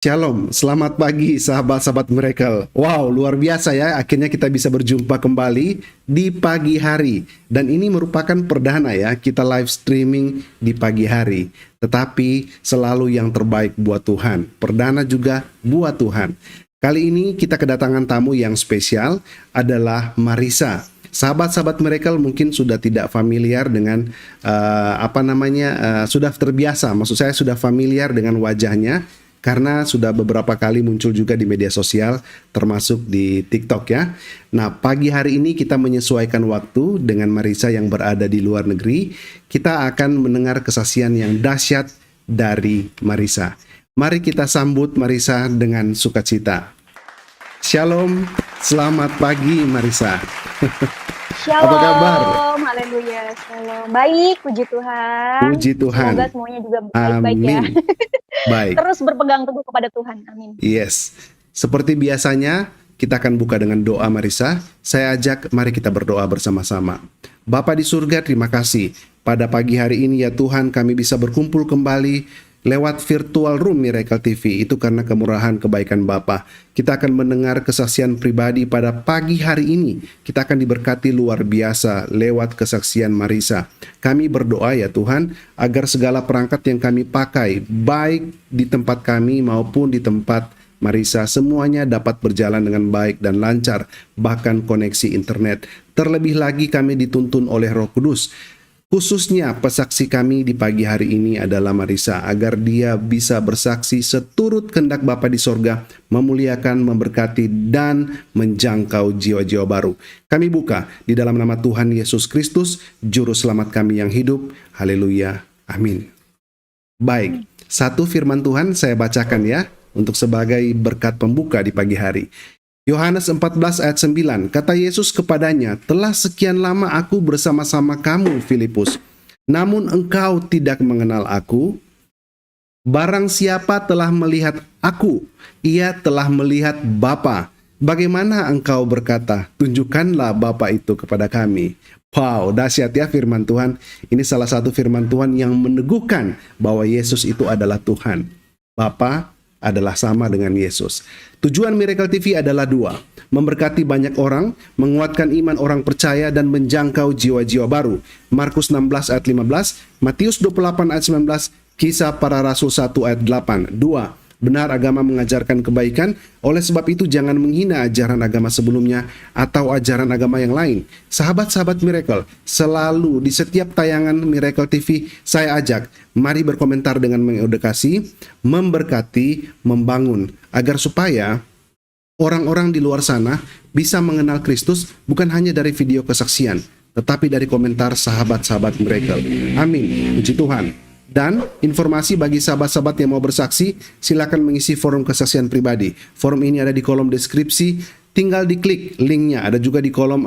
Shalom, selamat pagi sahabat-sahabat Miracle. Wow, luar biasa ya, akhirnya kita bisa berjumpa kembali di pagi hari. Dan ini merupakan perdana ya, kita live streaming di pagi hari. Tetapi selalu yang terbaik buat Tuhan, perdana juga buat Tuhan. Kali ini kita kedatangan tamu yang spesial adalah Marissa. Sahabat-sahabat Miracle mungkin sudah tidak familiar dengan sudah terbiasa, maksud saya sudah familiar dengan wajahnya karena sudah beberapa kali muncul juga di media sosial termasuk di TikTok ya. Nah, pagi hari ini kita menyesuaikan waktu dengan Marissa yang berada di luar negeri. Kita akan mendengar kesaksian yang dahsyat dari Marissa. Mari kita sambut Marissa dengan sukacita. Shalom, selamat pagi Marissa. Shalom, Apa kabar? haleluya, shalom. Baik, puji Tuhan. Puji Tuhan. Semoga semuanya juga baik-baik ya. Amin. Baik. Terus berpegang teguh kepada Tuhan, amin. Yes. Seperti biasanya, kita akan buka dengan doa Marissa. Saya ajak, mari kita berdoa bersama-sama. Bapa di surga, terima kasih. Pada pagi hari ini ya Tuhan, kami bisa berkumpul kembali lewat virtual room Miracle TV. Itu karena kemurahan kebaikan Bapa. Kita akan mendengar kesaksian pribadi pada pagi hari ini. Kita akan diberkati luar biasa lewat kesaksian Marissa. Kami berdoa ya Tuhan, agar segala perangkat yang kami pakai, baik di tempat kami maupun di tempat Marissa, semuanya dapat berjalan dengan baik dan lancar, bahkan koneksi internet. Terlebih lagi kami dituntun oleh Roh Kudus. Khususnya pesaksi kami di pagi hari ini adalah Marissa, agar dia bisa bersaksi seturut kehendak Bapa di sorga, memuliakan, memberkati, dan menjangkau jiwa-jiwa baru. Kami buka di dalam nama Tuhan Yesus Kristus, Juru Selamat kami yang hidup. Haleluya. Amin. Baik, satu firman Tuhan saya bacakan ya, untuk sebagai berkat pembuka di pagi hari. Yohanes 14 ayat 9, kata Yesus kepadanya, telah sekian lama aku bersama-sama kamu, Filipus, namun engkau tidak mengenal aku. Barang siapa telah melihat aku, ia telah melihat Bapa. Bagaimana engkau berkata, tunjukkanlah Bapa itu kepada kami. Wow, dahsyat ya firman Tuhan. Ini salah satu firman Tuhan yang meneguhkan bahwa Yesus itu adalah Tuhan. Bapa adalah sama dengan Yesus. Tujuan Miracle TV adalah dua, memberkati banyak orang, menguatkan iman orang percaya, dan menjangkau jiwa-jiwa baru. Markus 16 ayat 15, Matius 28 ayat 19, Kisah Para Rasul 1 ayat 8. Dua, benar agama mengajarkan kebaikan, oleh sebab itu jangan menghina ajaran agama sebelumnya atau ajaran agama yang lain. Sahabat-sahabat Miracle, selalu di setiap tayangan Miracle TV, saya ajak, mari berkomentar dengan mengedukasi, memberkati, membangun, agar supaya orang-orang di luar sana bisa mengenal Kristus bukan hanya dari video kesaksian, tetapi dari komentar sahabat-sahabat Miracle. Amin. Puji Tuhan. Dan informasi bagi sahabat-sahabat yang mau bersaksi, silakan mengisi forum kesaksian pribadi. Forum ini ada di kolom deskripsi, tinggal diklik linknya, ada juga di kolom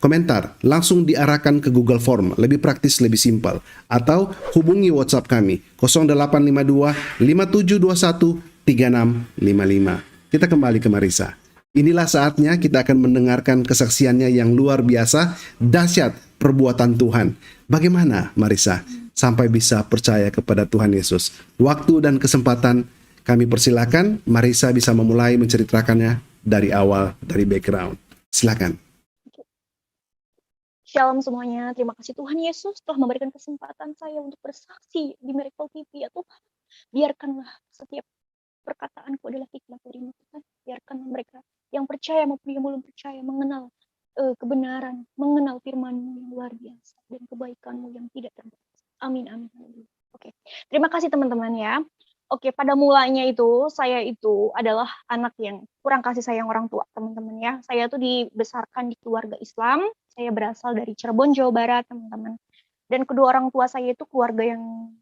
komentar. Langsung diarahkan ke Google Form, lebih praktis, lebih simpel. Atau hubungi WhatsApp kami, 0852 5721 3655. Kita kembali ke Marissa. Inilah saatnya kita akan mendengarkan kesaksiannya yang luar biasa, dahsyat perbuatan Tuhan. Bagaimana Marissa sampai bisa percaya kepada Tuhan Yesus? Waktu dan kesempatan kami persilakan, Marissa bisa memulai menceritakannya dari awal, dari background. Silakan. Shalom semuanya, terima kasih Tuhan Yesus telah memberikan kesempatan saya untuk bersaksi di Miracle TV ya Tuhan. Biarkanlah setiap perkataanku adalah hikmat darimu Tuhan. Biarkan mereka yang percaya maupun yang belum percaya mengenal kebenaran, mengenal firman-Mu yang luar biasa dan kebaikan-Mu yang tidak terbatas. Amin, amin, amin. Oke, terima kasih teman-teman ya. Oke, pada mulanya itu, saya itu adalah anak yang kurang kasih sayang orang tua, teman-teman ya. Saya tuh dibesarkan di keluarga Islam, saya berasal dari Cirebon, Jawa Barat, teman-teman. Dan kedua orang tua saya itu keluarga yang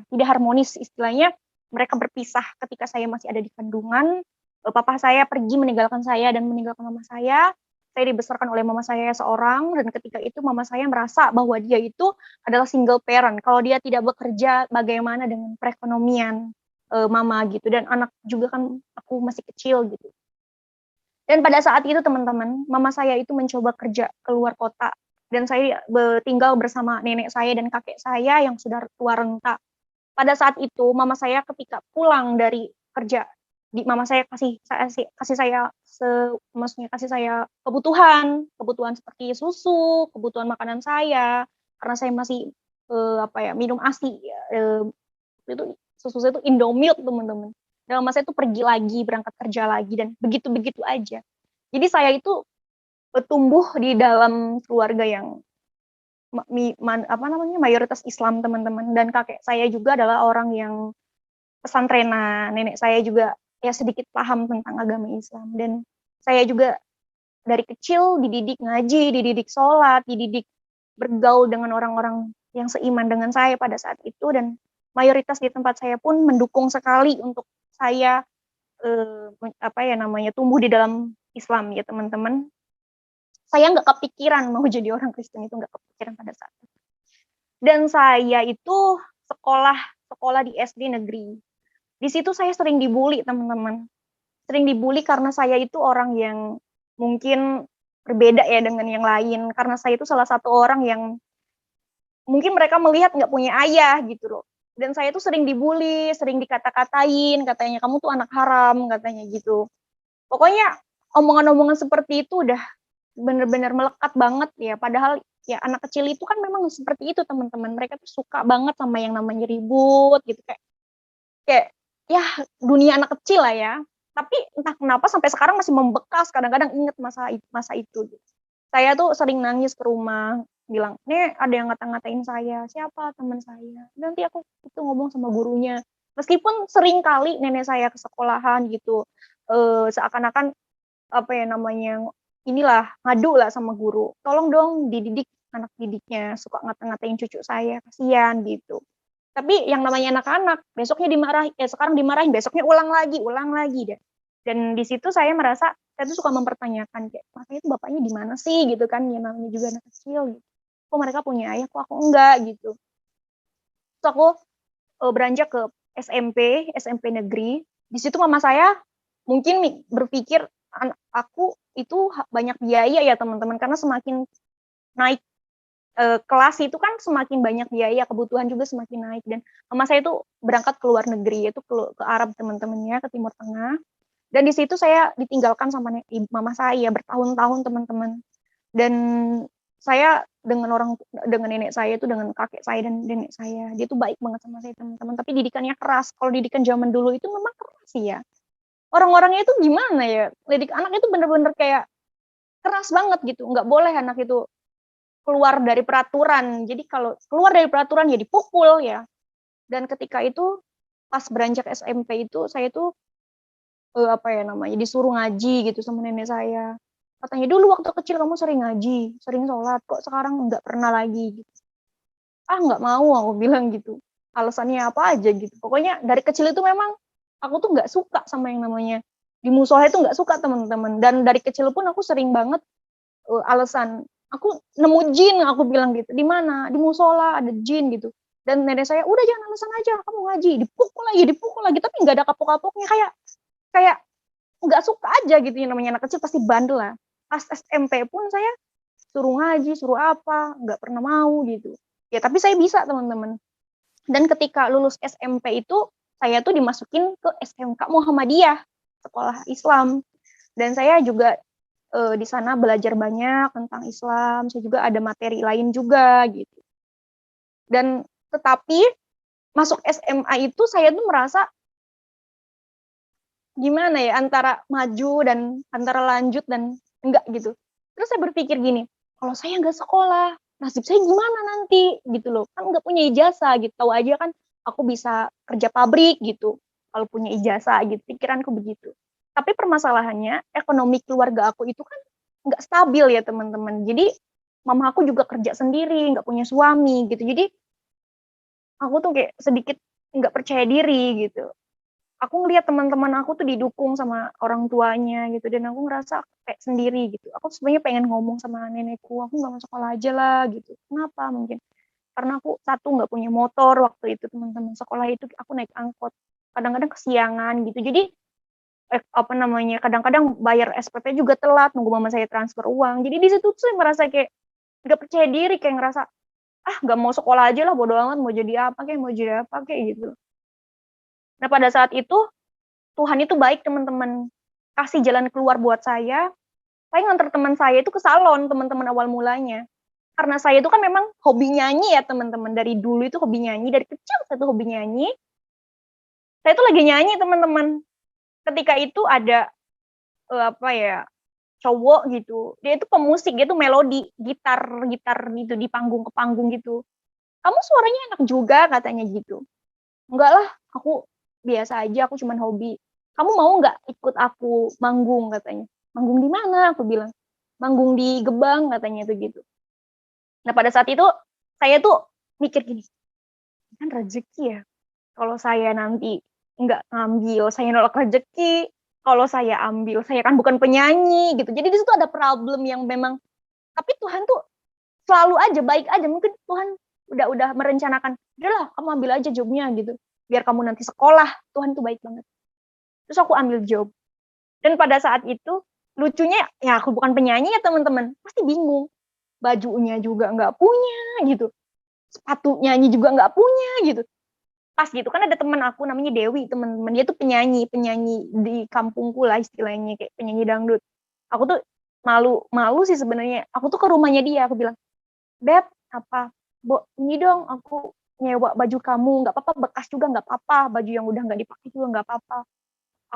tidak harmonis istilahnya. Mereka berpisah ketika saya masih ada di kandungan. Papa saya pergi meninggalkan saya dan meninggalkan mama saya. Saya dibesarkan oleh mama saya seorang, dan ketika itu mama saya merasa bahwa dia itu adalah single parent. Kalau dia tidak bekerja, bagaimana dengan perekonomian mama gitu. Dan anak juga kan aku masih kecil gitu. Dan pada saat itu teman-teman, mama saya itu mencoba kerja keluar kota. Dan saya tinggal bersama nenek saya dan kakek saya yang sudah tua renta. Pada saat itu, mama saya ketika pulang dari kerja. Mama saya kasih saya maksudnya kasih saya kebutuhan seperti susu, kebutuhan makanan saya, karena saya masih minum ASI. Itu susu saya itu Indomilk, teman-teman. Dan mama saya itu pergi lagi, berangkat kerja lagi, dan begitu-begitu aja. Jadi saya itu tumbuh di dalam keluarga yang mayoritas Islam, teman-teman, dan kakek saya juga adalah orang yang pesantrenan, nenek saya juga ya sedikit paham tentang agama Islam, dan saya juga dari kecil dididik ngaji, dididik sholat, dididik bergaul dengan orang-orang yang seiman dengan saya pada saat itu, dan mayoritas di tempat saya pun mendukung sekali untuk saya tumbuh di dalam Islam ya, teman-teman. Saya nggak kepikiran mau jadi orang Kristen, itu nggak kepikiran pada saat itu. Dan saya itu sekolah di SD negeri. Di situ saya sering dibully, teman-teman. Sering dibully karena saya itu orang yang mungkin berbeda ya dengan yang lain. Karena saya itu salah satu orang yang mungkin mereka melihat nggak punya ayah gitu loh. Dan saya itu sering dibully, sering dikata-katain, katanya kamu tuh anak haram, katanya gitu. Pokoknya omongan-omongan seperti itu udah benar-benar melekat banget ya. Padahal ya anak kecil itu kan memang seperti itu, teman-teman. Mereka tuh suka banget sama yang namanya ribut gitu, kayak ya dunia anak kecil lah ya. Tapi entah kenapa sampai sekarang masih membekas, kadang-kadang inget masa itu gitu. Saya tuh sering nangis ke rumah, bilang, "Nih, ada yang ngata-ngatain saya." "Siapa?" "Teman saya." Nanti aku itu ngomong sama gurunya. Meskipun sering kali nenek saya ke sekolahan gitu, seakan-akan inilah ngadu lah sama guru. "Tolong dong dididik anak didiknya, suka ngata-ngatain cucu saya, kasihan," gitu. Tapi yang namanya anak-anak, besoknya sekarang dimarahin, besoknya ulang lagi deh. Dan di situ saya merasa, saya tuh suka mempertanyakan kayak, "Makanya itu bapaknya di mana sih?" gitu kan, ya namanya juga anak kecil gitu. Kok mereka punya ayah, kok aku enggak gitu. Terus aku beranjak ke SMP negeri. Di situ mama saya mungkin berpikir aku itu banyak biaya ya, teman-teman, karena semakin naik kelas itu kan semakin banyak biaya, kebutuhan juga semakin naik, dan mama saya itu berangkat ke luar negeri, yaitu ke Arab, teman-temannya, ke Timur Tengah. Dan di situ saya ditinggalkan sama mama saya bertahun-tahun, teman-teman. Dan saya dengan nenek saya itu, dengan kakek saya dan nenek saya, dia tuh baik banget sama saya, teman-teman. Tapi didikannya keras. Kalau didikan zaman dulu itu memang keras sih ya. Orang-orangnya itu gimana ya? Didik anak itu bener-bener kayak keras banget gitu. Nggak boleh anak itu keluar dari peraturan. Jadi kalau keluar dari peraturan ya dipukul ya. Dan ketika itu pas beranjak SMP itu saya tuh disuruh ngaji gitu sama nenek saya. Katanya, "Dulu waktu kecil kamu sering ngaji, sering sholat, kok sekarang nggak pernah lagi?" gitu. "Ah, nggak mau," aku bilang gitu. Alasannya apa aja gitu. Pokoknya dari kecil itu memang aku tuh nggak suka sama yang namanya di musola itu, nggak suka, teman-teman. Dan dari kecil pun aku sering banget alasan, "Aku nemu jin," aku bilang gitu. "Di mana?" "Di musola ada jin," gitu. Dan nenek saya, "Udah jangan alasan aja, kamu ngaji." Dipukul lagi, tapi nggak ada kapok-kapoknya, kayak kayak nggak suka aja gitu, yang namanya anak kecil pasti bandel lah. Pas SMP pun saya suruh ngaji, suruh apa, nggak pernah mau gitu. Ya tapi saya bisa, teman-teman. Dan ketika lulus SMP itu, saya tuh dimasukin ke SMK Muhammadiyah, sekolah Islam. Dan saya juga di sana belajar banyak tentang Islam, saya juga ada materi lain juga gitu. Dan tetapi masuk SMA itu saya tuh merasa gimana ya, antara maju dan antara lanjut dan enggak gitu. Terus saya berpikir gini, kalau saya nggak sekolah, nasib saya gimana nanti gitu loh. Kan nggak punya ijazah gitu, tahu aja kan aku bisa kerja pabrik gitu kalau punya ijazah gitu, pikiranku begitu. Tapi permasalahannya ekonomi keluarga aku itu kan nggak stabil ya, teman-teman. Jadi mama aku juga kerja sendiri, nggak punya suami gitu. Jadi aku tuh kayak sedikit nggak percaya diri gitu. Aku ngelihat teman-teman aku tuh didukung sama orang tuanya gitu, dan aku ngerasa kayak sendiri gitu. Aku sebenarnya pengen ngomong sama nenekku, "Aku nggak mau sekolah aja lah," gitu. Kenapa? Mungkin karena aku satu nggak punya motor waktu itu, teman-teman. Sekolah itu aku naik angkot, kadang-kadang kesiangan gitu. Jadi kadang-kadang bayar SPP juga telat, nunggu mama saya transfer uang. Jadi di situ tuh saya merasa kayak nggak percaya diri, kayak ngerasa, "Ah, nggak mau sekolah aja lah, bodo amat, mau jadi apa kayak gitu." Nah pada saat itu Tuhan itu baik teman-teman, kasih jalan keluar buat saya nganter teman saya itu ke salon, teman-teman awal mulanya. Karena saya itu kan memang hobi nyanyi ya teman-teman, dari dulu itu hobi nyanyi, dari kecil saya tuh hobi nyanyi. Saya tuh lagi nyanyi teman-teman, ketika itu ada, apa ya, cowok gitu, dia itu pemusik, dia tuh melodi, gitar gitu di panggung ke panggung gitu. "Kamu suaranya enak juga," katanya gitu. "Enggak lah, aku biasa aja, aku cuman hobi. Kamu mau nggak ikut aku manggung?" katanya. "Manggung di mana?" aku bilang. "Manggung di Gebang," katanya tuh gitu. Nah pada saat itu, saya tuh mikir gini, kan rezeki ya, kalau saya nanti nggak ngambil, saya nolak rezeki, kalau saya ambil, saya kan bukan penyanyi gitu. Jadi di situ ada problem yang memang, tapi Tuhan tuh selalu aja, baik aja. Mungkin Tuhan udah merencanakan, "Udahlah kamu ambil aja job-nya," gitu. "Biar kamu nanti sekolah." Tuhan tuh baik banget. Terus aku ambil job. Dan pada saat itu, lucunya ya aku bukan penyanyi ya teman-teman, pasti bingung. Bajunya juga nggak punya gitu, sepatu nyanyi juga nggak punya gitu. Pas gitu kan ada teman aku namanya Dewi, teman-teman dia tuh penyanyi penyanyi di kampungku lah istilahnya, kayak penyanyi dangdut. Aku tuh malu sih sebenarnya. Aku tuh ke rumahnya dia, aku bilang, "Beb, apa, Bo, ini dong aku nyewa baju kamu, nggak apa-apa bekas juga nggak apa-apa, baju yang udah nggak dipakai juga nggak apa-apa.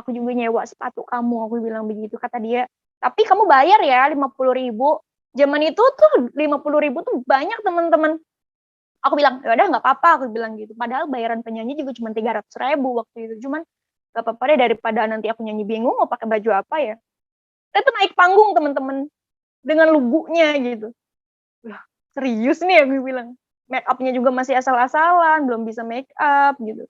Aku juga nyewa sepatu kamu," aku bilang begitu. Kata dia, "Tapi kamu bayar ya 50.000." Zaman itu tuh 50.000 tuh banyak teman-teman. Aku bilang, "Ya udah nggak apa-apa," aku bilang gitu. Padahal bayaran penyanyi juga cuma 300.000 waktu itu. Cuman nggak apa-apa deh, daripada nanti aku nyanyi bingung mau pakai baju apa ya. Saya tuh naik panggung teman-teman dengan lugunya gitu. Lah, serius nih aku bilang. Make up-nya juga masih asal-asalan, belum bisa make up gitu.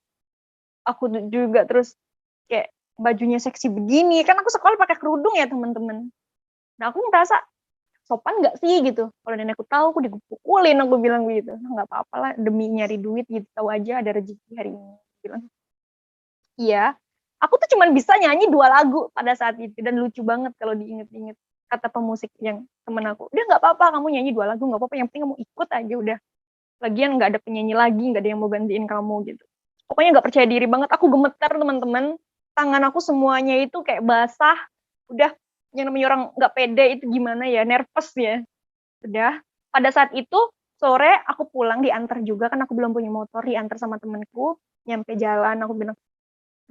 Aku juga terus kayak bajunya seksi begini, kan aku sekolah pakai kerudung ya teman-teman. Nah aku merasa sopan nggak sih gitu, kalau nenekku tahu aku dipukulin, aku bilang begitu. "Nah, nggak apa-apa lah demi nyari duit gitu, tahu aja ada rezeki hari ini," aku bilang. Iya, aku tuh cuman bisa nyanyi 2 lagu pada saat itu dan lucu banget kalau diinget-inget. Kata pemusik yang temen aku, "Udah nggak apa-apa kamu nyanyi 2 lagu nggak apa-apa, yang penting kamu ikut aja udah. Lagian nggak ada penyanyi lagi, nggak ada yang mau gantiin kamu," gitu. Pokoknya nggak percaya diri banget, aku gemetar teman-teman, tangan aku semuanya itu kayak basah, udah yang namanya orang nggak pede itu gimana ya, nervous ya. Udah, pada saat itu sore aku pulang diantar juga, kan aku belum punya motor, diantar sama temenku, nyampe jalan aku bilang,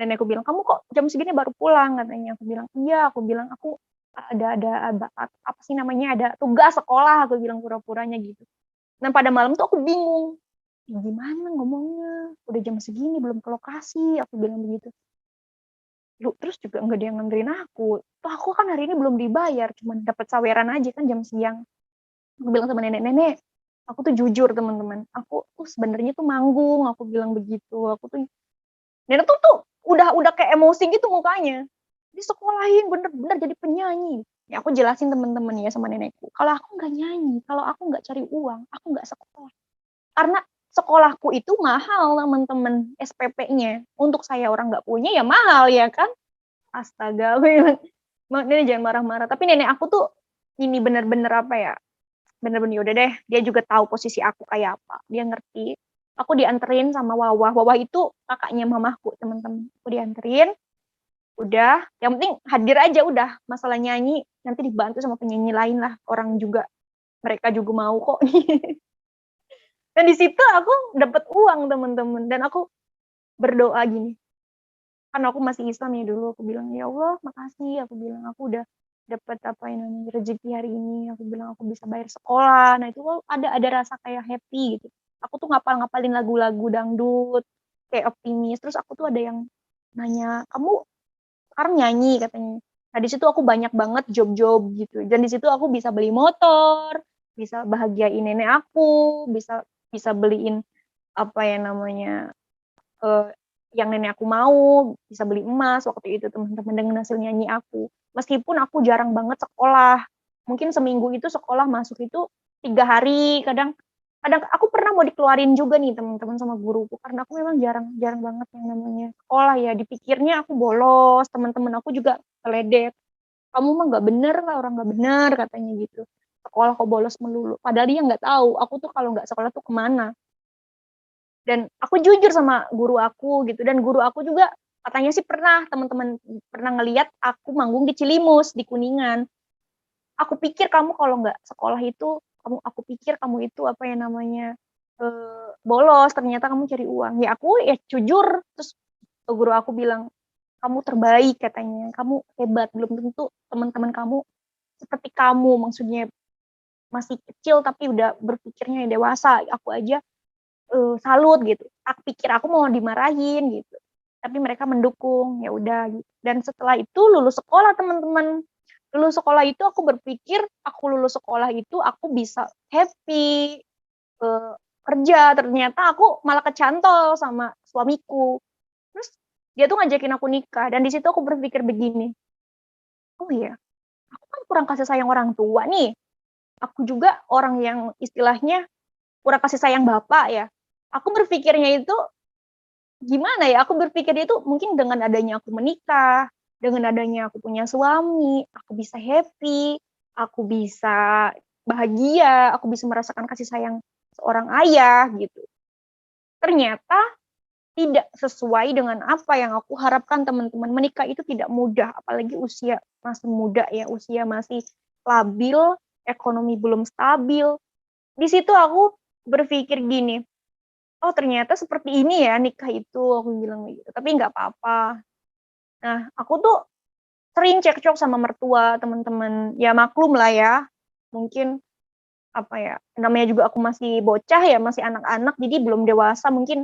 dan aku bilang, "Kamu kok jam segini baru pulang?" katanya. Aku bilang, "Iya," aku bilang, "aku ada apa sih namanya, ada tugas sekolah," aku bilang pura-puranya gitu. Dan pada malam tuh aku bingung, "Ih, gimana ngomongnya, udah jam segini belum ke lokasi," aku bilang begitu. Terus juga nggak ada yang nganterin aku, toh aku kan hari ini belum dibayar, cuman dapat saweran aja kan jam siang. Aku bilang sama nenek, "Nenek, aku tuh jujur teman-teman, aku tuh sebenarnya tuh manggung," aku bilang begitu. Aku tuh nenek tuh udah kayak emosi gitu mukanya. "Disekolahin bener-bener jadi penyanyi." Ya aku jelasin teman-teman ya sama nenekku, "Kalau aku nggak nyanyi, kalau aku nggak cari uang, aku nggak sekolah." Karena sekolahku itu mahal teman-teman, SPP-nya. Untuk saya orang nggak punya ya mahal ya kan. Astaga, aku bilang, "Nenek jangan marah-marah." Tapi nenek aku tuh ini bener-bener apa ya, bener-bener, ya udah deh, dia juga tahu posisi aku kayak apa, dia ngerti. Aku dianterin sama Wawah, Wawah itu kakaknya mamaku, teman-teman. Aku dianterin, udah, yang penting hadir aja udah, masalah nyanyi nanti dibantu sama penyanyi lain lah, orang juga mereka juga mau kok. Dan di situ aku dapet uang teman-teman, dan aku berdoa gini, kan aku masih Islam ya dulu, aku bilang, "Ya Allah makasih," aku bilang, "aku udah dapat apa yang namanya rezeki hari ini," aku bilang, "aku bisa bayar sekolah." Nah itu kok ada rasa kayak happy gitu. Aku tuh ngapalin lagu-lagu dangdut, kayak Optimis, terus aku tuh ada yang nanya, "Kamu sekarang nyanyi?" katanya. Nah di situ aku banyak banget job-job gitu, dan di situ aku bisa beli motor, bisa bahagiain nenek aku, bisa bisa beliin apa ya namanya, eee, yang nenek aku mau, bisa beli emas waktu itu teman-teman dengan hasil nyanyi aku. Meskipun aku jarang banget sekolah, mungkin seminggu itu sekolah masuk itu 3 hari, kadang kadang aku pernah mau dikeluarin juga nih teman-teman sama guruku, karena aku memang jarang jarang banget yang namanya sekolah ya, dipikirnya aku bolos, teman-teman aku juga ngeledek, "Kamu mah nggak bener lah, orang nggak bener," katanya gitu, "sekolah kok bolos melulu." Padahal dia nggak tahu, aku tuh kalau nggak sekolah tuh ke mana. Dan aku jujur sama guru aku gitu, dan guru aku juga Katanya sih pernah, teman-teman pernah ngelihat aku manggung di Cilimus, di Kuningan. Aku pikir kamu kalau nggak sekolah itu, aku pikir kamu itu apa ya namanya, bolos, ternyata kamu cari uang. Ya aku ya jujur, terus guru aku bilang, kamu terbaik katanya, kamu hebat, belum tentu teman-teman kamu seperti kamu, maksudnya masih kecil tapi udah berpikirnya dewasa. Aku aja salut gitu. Aku pikir aku mau dimarahin gitu. Tapi mereka mendukung, ya udah gitu. Dan setelah itu lulus sekolah teman-teman. Lulus sekolah itu aku berpikir aku lulus sekolah itu aku bisa happy, kerja. Ternyata aku malah kecantol sama suamiku. Terus dia tuh ngajakin aku nikah dan di situ aku berpikir begini, oh iya, aku kan kurang kasih sayang orang tua nih. Aku juga orang yang istilahnya kurang kasih sayang bapak ya. Aku berpikirnya itu gimana ya? Aku berpikir itu mungkin dengan adanya aku menikah, dengan adanya aku punya suami, aku bisa happy, aku bisa bahagia, aku bisa merasakan kasih sayang seorang ayah gitu. Ternyata tidak sesuai dengan apa yang aku harapkan teman-teman. Menikah itu tidak mudah, apalagi usia masih muda ya, usia masih labil, ekonomi belum stabil. Di situ aku berpikir gini, oh ternyata seperti ini ya nikah itu, aku bilang gitu. Tapi nggak apa-apa. Nah, aku tuh sering cekcok sama mertua, teman-teman. Ya maklum lah ya. Mungkin apa ya, namanya juga aku masih bocah ya, masih anak-anak, jadi belum dewasa, mungkin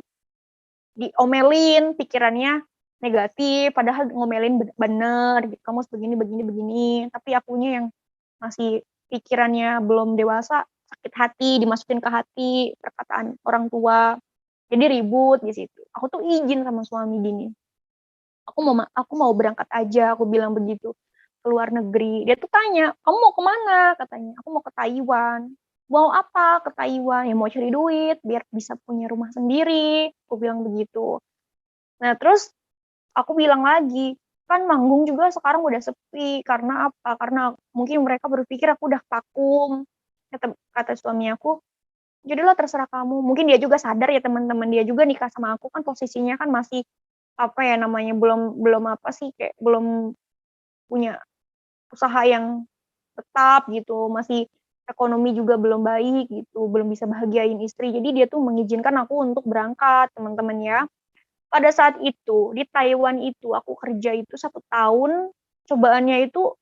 diomelin, pikirannya negatif, padahal ngomelin bener, gitu. Kamu begini, begini, begini. Tapi akunya yang masih pikirannya belum dewasa, sakit hati, dimasukin ke hati, perkataan orang tua. Jadi ribut di situ. Aku tuh izin sama suami gini. Aku mau berangkat aja, aku bilang begitu. Ke luar negeri. Dia tuh tanya, "Kamu mau kemana?" katanya. "Aku mau ke Taiwan." "Mau apa ke Taiwan?" "Ya mau cari duit biar bisa punya rumah sendiri." Aku bilang begitu. Nah, terus aku bilang lagi, "Kan manggung juga sekarang udah sepi, karena apa? Karena mungkin mereka berpikir aku udah vakum." Kata suami aku, "Jadilah terserah kamu." Mungkin dia juga sadar ya teman-teman, dia juga nikah sama aku kan posisinya kan masih, apa ya namanya, belum belum apa sih, kayak belum punya usaha yang tetap gitu, masih ekonomi juga belum baik gitu, belum bisa bahagiain istri. Jadi dia tuh mengizinkan aku untuk berangkat, teman-teman ya. Pada saat itu, di Taiwan itu aku kerja itu 1 tahun, cobaannya itu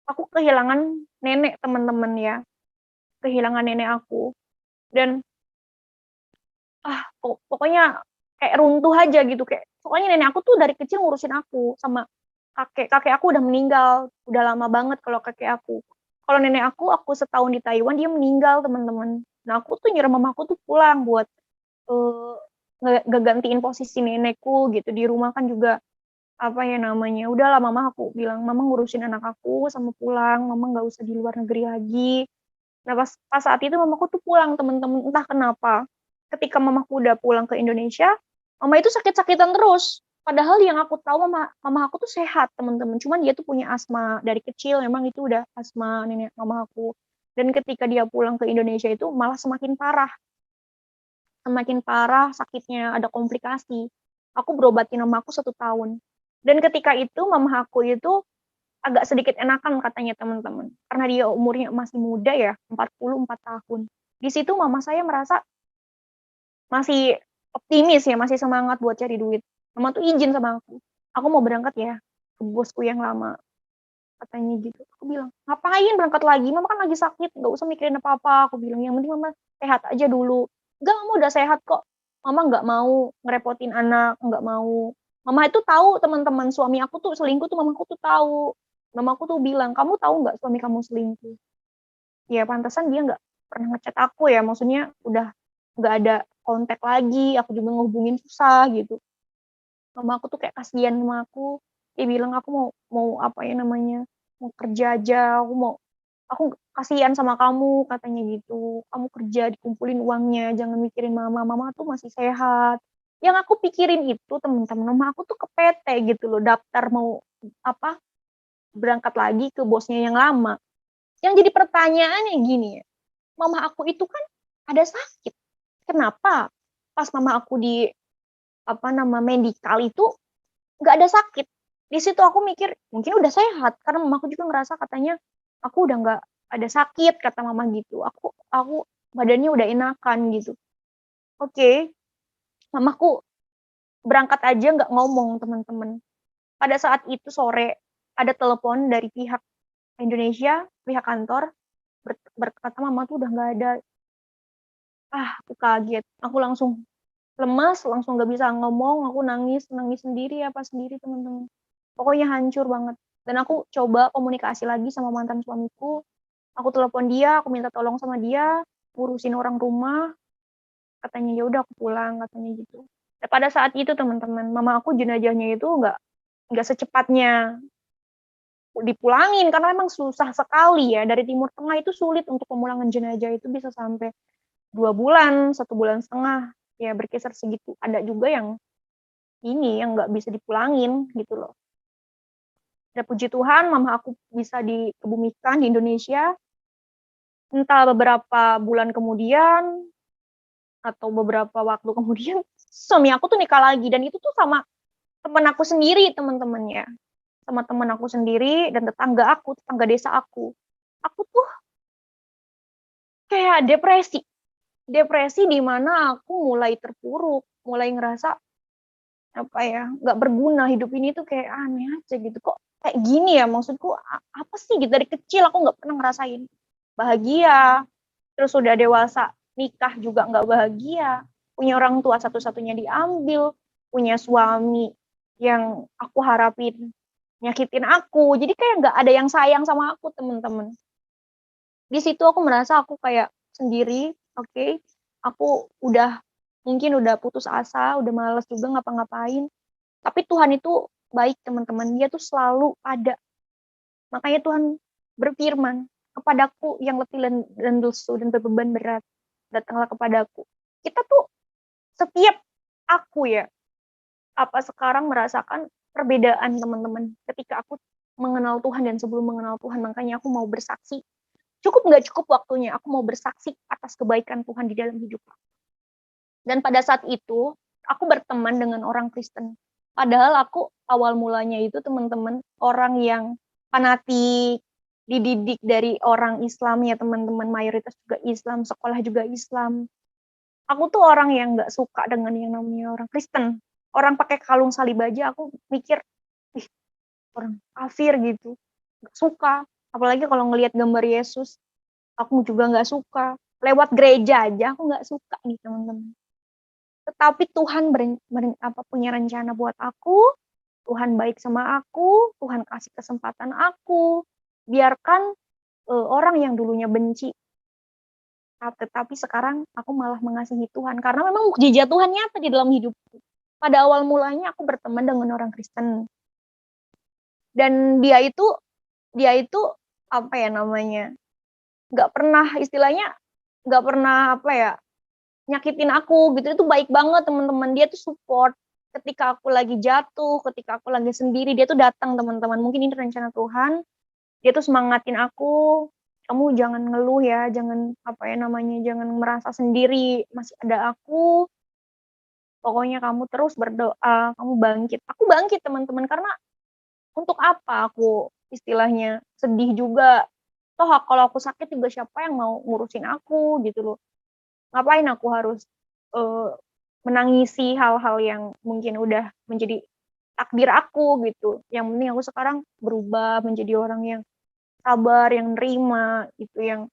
aku kehilangan nenek teman-teman ya, kehilangan nenek aku. Dan pokoknya kayak runtuh aja gitu, kayak pokoknya nenek aku tuh dari kecil ngurusin aku, sama kakek aku udah meninggal, udah lama banget kalau kakek aku. Kalau nenek aku setahun di Taiwan dia meninggal teman-teman. Nah aku tuh nyuruh mamaku tuh pulang buat, eee, ngegantiin posisi nenekku gitu, di rumah kan juga, apa ya namanya, udahlah mama aku bilang, "Mama ngurusin anak aku sama pulang, mama nggak usah di luar negeri lagi." Nah pas pas saat itu mamaku tuh pulang teman-teman, entah kenapa. Ketika mamaku udah pulang ke Indonesia, mama itu sakit-sakitan terus. Padahal yang aku tahu mama mama aku tuh sehat teman-teman, cuman dia tuh punya asma, dari kecil memang itu udah asma nenek mama aku. Dan ketika dia pulang ke Indonesia itu malah semakin parah sakitnya, ada komplikasi. Aku berobatin mama aku 1 tahun. Dan ketika itu mama aku itu agak sedikit enakan katanya teman-teman, karena dia umurnya masih muda ya, 44 tahun. Di situ mama saya merasa masih optimis ya, masih semangat buat cari duit. Mama tuh izin sama aku mau berangkat ya ke bosku yang lama, katanya gitu. Aku bilang, "Ngapain berangkat lagi? Mama kan lagi sakit, nggak usah mikirin apa-apa." Aku bilang, "Yang penting mama sehat aja dulu." "Enggak, mama udah sehat kok." Mama nggak mau ngerepotin anak, nggak mau. Mama itu tahu teman-teman suami aku tuh selingkuh tuh mamaku tuh tahu. Mamaku tuh bilang, "Kamu tahu nggak suami kamu selingkuh?" Ya pantesan dia nggak pernah nge-chat aku ya, maksudnya udah nggak ada kontak lagi, aku juga ngehubungin susah gitu. Mama aku tuh kayak kasihan sama aku, dia bilang, "Aku mau mau apa ya namanya, mau kerja aja, aku kasihan sama kamu," katanya gitu. "Kamu kerja, dikumpulin uangnya, jangan mikirin mama, mama tuh masih sehat." Yang aku pikirin itu temen-temen, mama aku tuh ke PT gitu loh, daftar mau apa, berangkat lagi ke bosnya yang lama. Yang jadi pertanyaannya gini ya, mama aku itu kan ada sakit, kenapa pas mama aku di, apa nama, medikal itu nggak ada sakit. Di situ aku mikir, mungkin udah sehat, karena mamaku juga ngerasa katanya, "Aku udah nggak ada sakit," kata mama gitu. Aku badannya udah enakan gitu. Oke, mamaku berangkat aja nggak ngomong, teman-teman. Pada saat itu sore, ada telepon dari pihak Indonesia, pihak kantor, berkata, "Mama tuh udah nggak ada." Aku kaget. Aku langsung lemas, langsung nggak bisa ngomong, aku nangis, nangis sendiri, apa sendiri, teman-teman. Pokoknya hancur banget. Dan aku coba komunikasi lagi sama mantan suamiku. Aku telepon dia, aku minta tolong sama dia, ngurusin orang rumah. Katanya, "Ya udah aku pulang," katanya gitu. Dan pada saat itu, teman-teman, mama aku jenazahnya itu nggak secepatnya dipulangin karena memang susah sekali ya. Dari Timur Tengah itu sulit untuk pemulangan jenazah, itu bisa sampai 2 bulan, 1,5 bulan, ya berkisar segitu. Ada juga yang yang nggak bisa dipulangin gitu loh. Ya puji Tuhan, mama aku bisa dikebumikan di Indonesia. Entah beberapa bulan kemudian atau beberapa waktu kemudian, suami aku tuh nikah lagi, dan itu tuh sama teman aku sendiri, teman-temannya. Sama teman aku sendiri dan tetangga desa aku. Aku tuh kayak depresi. Depresi di mana aku mulai terpuruk, mulai ngerasa apa ya, nggak berguna hidup ini tuh, kayak aneh aja gitu. Kok kayak gini ya, maksudku apa sih gitu, dari kecil aku nggak pernah ngerasain bahagia, terus udah dewasa nikah juga nggak bahagia, punya orang tua satu-satunya diambil, punya suami yang aku harapin nyakitin aku, jadi kayak nggak ada yang sayang sama aku, temen-temen. Di situ aku merasa aku kayak sendiri, oke, aku mungkin udah putus asa, udah males juga ngapa-ngapain, tapi Tuhan itu baik, teman-teman, dia tuh selalu ada. Makanya Tuhan berfirman, "Kepadaku yang letih dan lesu dan berbeban berat, datanglah kepadaku." Kita tuh setiap aku ya, apa sekarang merasakan perbedaan, teman-teman, ketika aku mengenal Tuhan dan sebelum mengenal Tuhan. Makanya aku mau bersaksi, cukup nggak cukup waktunya, aku mau bersaksi atas kebaikan Tuhan di dalam hidup aku. Dan pada saat itu, aku berteman dengan orang Kristen. Padahal aku awal mulanya itu, teman-teman, orang yang fanatik, dididik dari orang Islam ya, teman-teman, mayoritas juga Islam, sekolah juga Islam. Aku tuh orang yang nggak suka dengan yang namanya orang Kristen. Orang pakai kalung salib aja aku mikir, ih, orang kafir gitu. Nggak suka. Apalagi kalau ngelihat gambar Yesus, aku juga nggak suka. Lewat gereja aja aku nggak suka nih, teman-teman. Tetapi Tuhan punya rencana buat aku, Tuhan baik sama aku, Tuhan kasih kesempatan aku, biarkan orang yang dulunya benci, tetapi sekarang aku malah mengasihi Tuhan, karena memang mukjizat Tuhan nyata di dalam hidupku. Pada awal mulanya aku berteman dengan orang Kristen, dan dia itu apa ya namanya, nggak pernah istilahnya, nggak pernah apa ya, nyakitin aku gitu, itu baik banget, teman-teman. Dia tuh support ketika aku lagi jatuh, ketika aku lagi sendiri, dia tuh datang, teman-teman. Mungkin ini rencana Tuhan, dia tuh semangatin aku, "Kamu jangan ngeluh ya, jangan apa ya namanya, jangan merasa sendiri, masih ada aku, pokoknya kamu terus berdoa, kamu bangkit." Aku bangkit, teman-teman, karena untuk apa aku istilahnya sedih juga, toh kalau aku sakit juga siapa yang mau ngurusin aku gitu loh. Ngapain aku harus menangisi hal-hal yang mungkin udah menjadi takdir aku gitu. Yang penting aku sekarang berubah menjadi orang yang sabar, yang nerima gitu, yang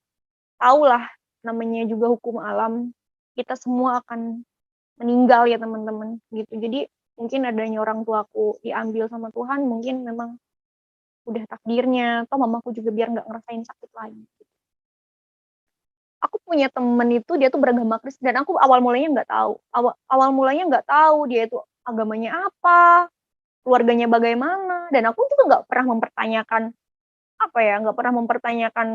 tahulah namanya juga hukum alam. Kita semua akan meninggal ya, teman-teman, gitu. Jadi mungkin adanya orang tuaku diambil sama Tuhan, mungkin memang udah takdirnya. Toh mamaku juga biar nggak ngerasain sakit lagi. Aku punya temen itu, dia tuh beragama Kristen, dan aku awal mulanya nggak tahu. Awal mulanya nggak tahu dia itu agamanya apa, keluarganya bagaimana, dan aku juga nggak pernah mempertanyakan, apa ya, nggak pernah mempertanyakan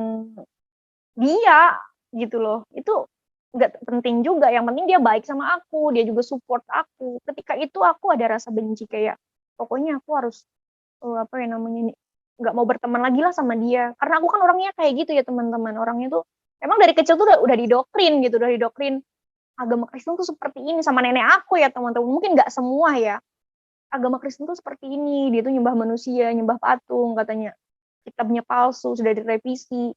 dia, gitu loh. Itu nggak penting juga, yang penting dia baik sama aku, dia juga support aku. Ketika itu aku ada rasa benci, kayak pokoknya aku harus, apa ya namanya, nggak mau berteman lagi lah sama dia. Karena aku kan orangnya kayak gitu ya, teman-teman, orangnya tuh emang dari kecil tuh udah didoktrin gitu, udah didoktrin agama Kristen tuh seperti ini sama nenek aku ya, teman-teman. Mungkin nggak semua ya. agama Kristen tuh seperti ini, dia tuh nyembah manusia, nyembah patung, katanya kitabnya palsu, sudah direvisi.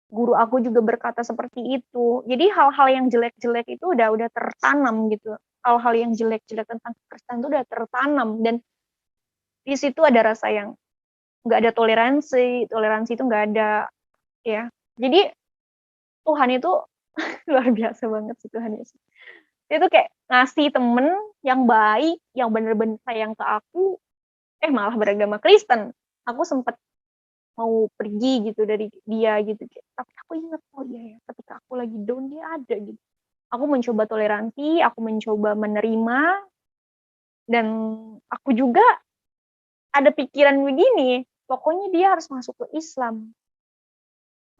Guru aku juga berkata seperti itu. Jadi hal-hal yang jelek-jelek itu udah tertanam gitu. Hal-hal yang jelek-jelek tentang Kristen itu udah tertanam, dan di situ ada rasa yang nggak ada toleransi itu nggak ada, ya. Jadi Tuhan itu luar biasa banget sih Tuhan Yesus. Dia tuh kayak ngasih temen yang baik, yang bener-bener sayang ke aku, malah beragama Kristen. Aku sempat mau pergi gitu dari dia gitu, tapi aku ingat, oh iya ya, ketika aku lagi down dia ada gitu. Aku mencoba toleransi, aku mencoba menerima, dan aku juga ada pikiran begini, pokoknya dia harus masuk ke Islam,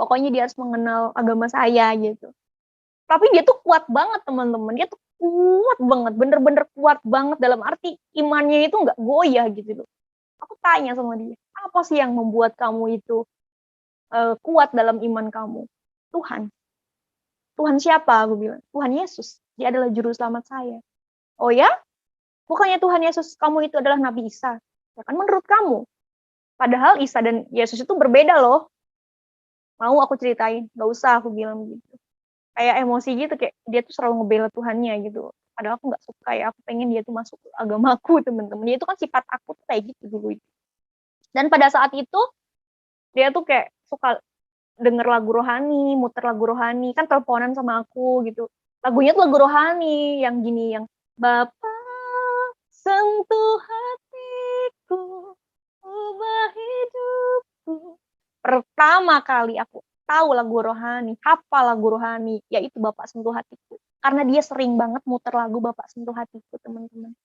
pokoknya dia harus mengenal agama saya gitu. Tapi dia tuh kuat banget teman-teman, dia tuh kuat banget, bener-bener kuat banget, dalam arti imannya itu nggak goyah gitu loh. Aku tanya sama dia, apa sih yang membuat kamu itu kuat dalam iman kamu? Tuhan. Tuhan siapa? Aku bilang, Tuhan Yesus. Dia adalah juru selamat saya. Oh ya? Bukannya Tuhan Yesus kamu itu adalah Nabi Isa? Ya kan menurut kamu. Padahal Isa dan Yesus itu berbeda loh. Mau aku ceritain? Gak usah, aku bilang gitu. Kayak emosi gitu, kayak dia tuh selalu ngebela Tuhannya gitu. Padahal aku gak suka ya, aku pengen dia tuh masuk ke agamaku, teman-teman. Dia itu kan sifat aku tuh kayak gitu dulu. Dan pada saat itu, dia tuh kayak suka denger lagu rohani, muter lagu rohani, kan teleponan sama aku gitu. Lagunya tuh lagu rohani, yang gini, yang Bapa sentuh hatiku, ubah hidupku. Pertama kali aku tahu lagu rohani, hafal lagu rohani, yaitu Bapak sentuh hatiku. Karena dia sering banget muter lagu Bapak sentuh hatiku, teman-teman.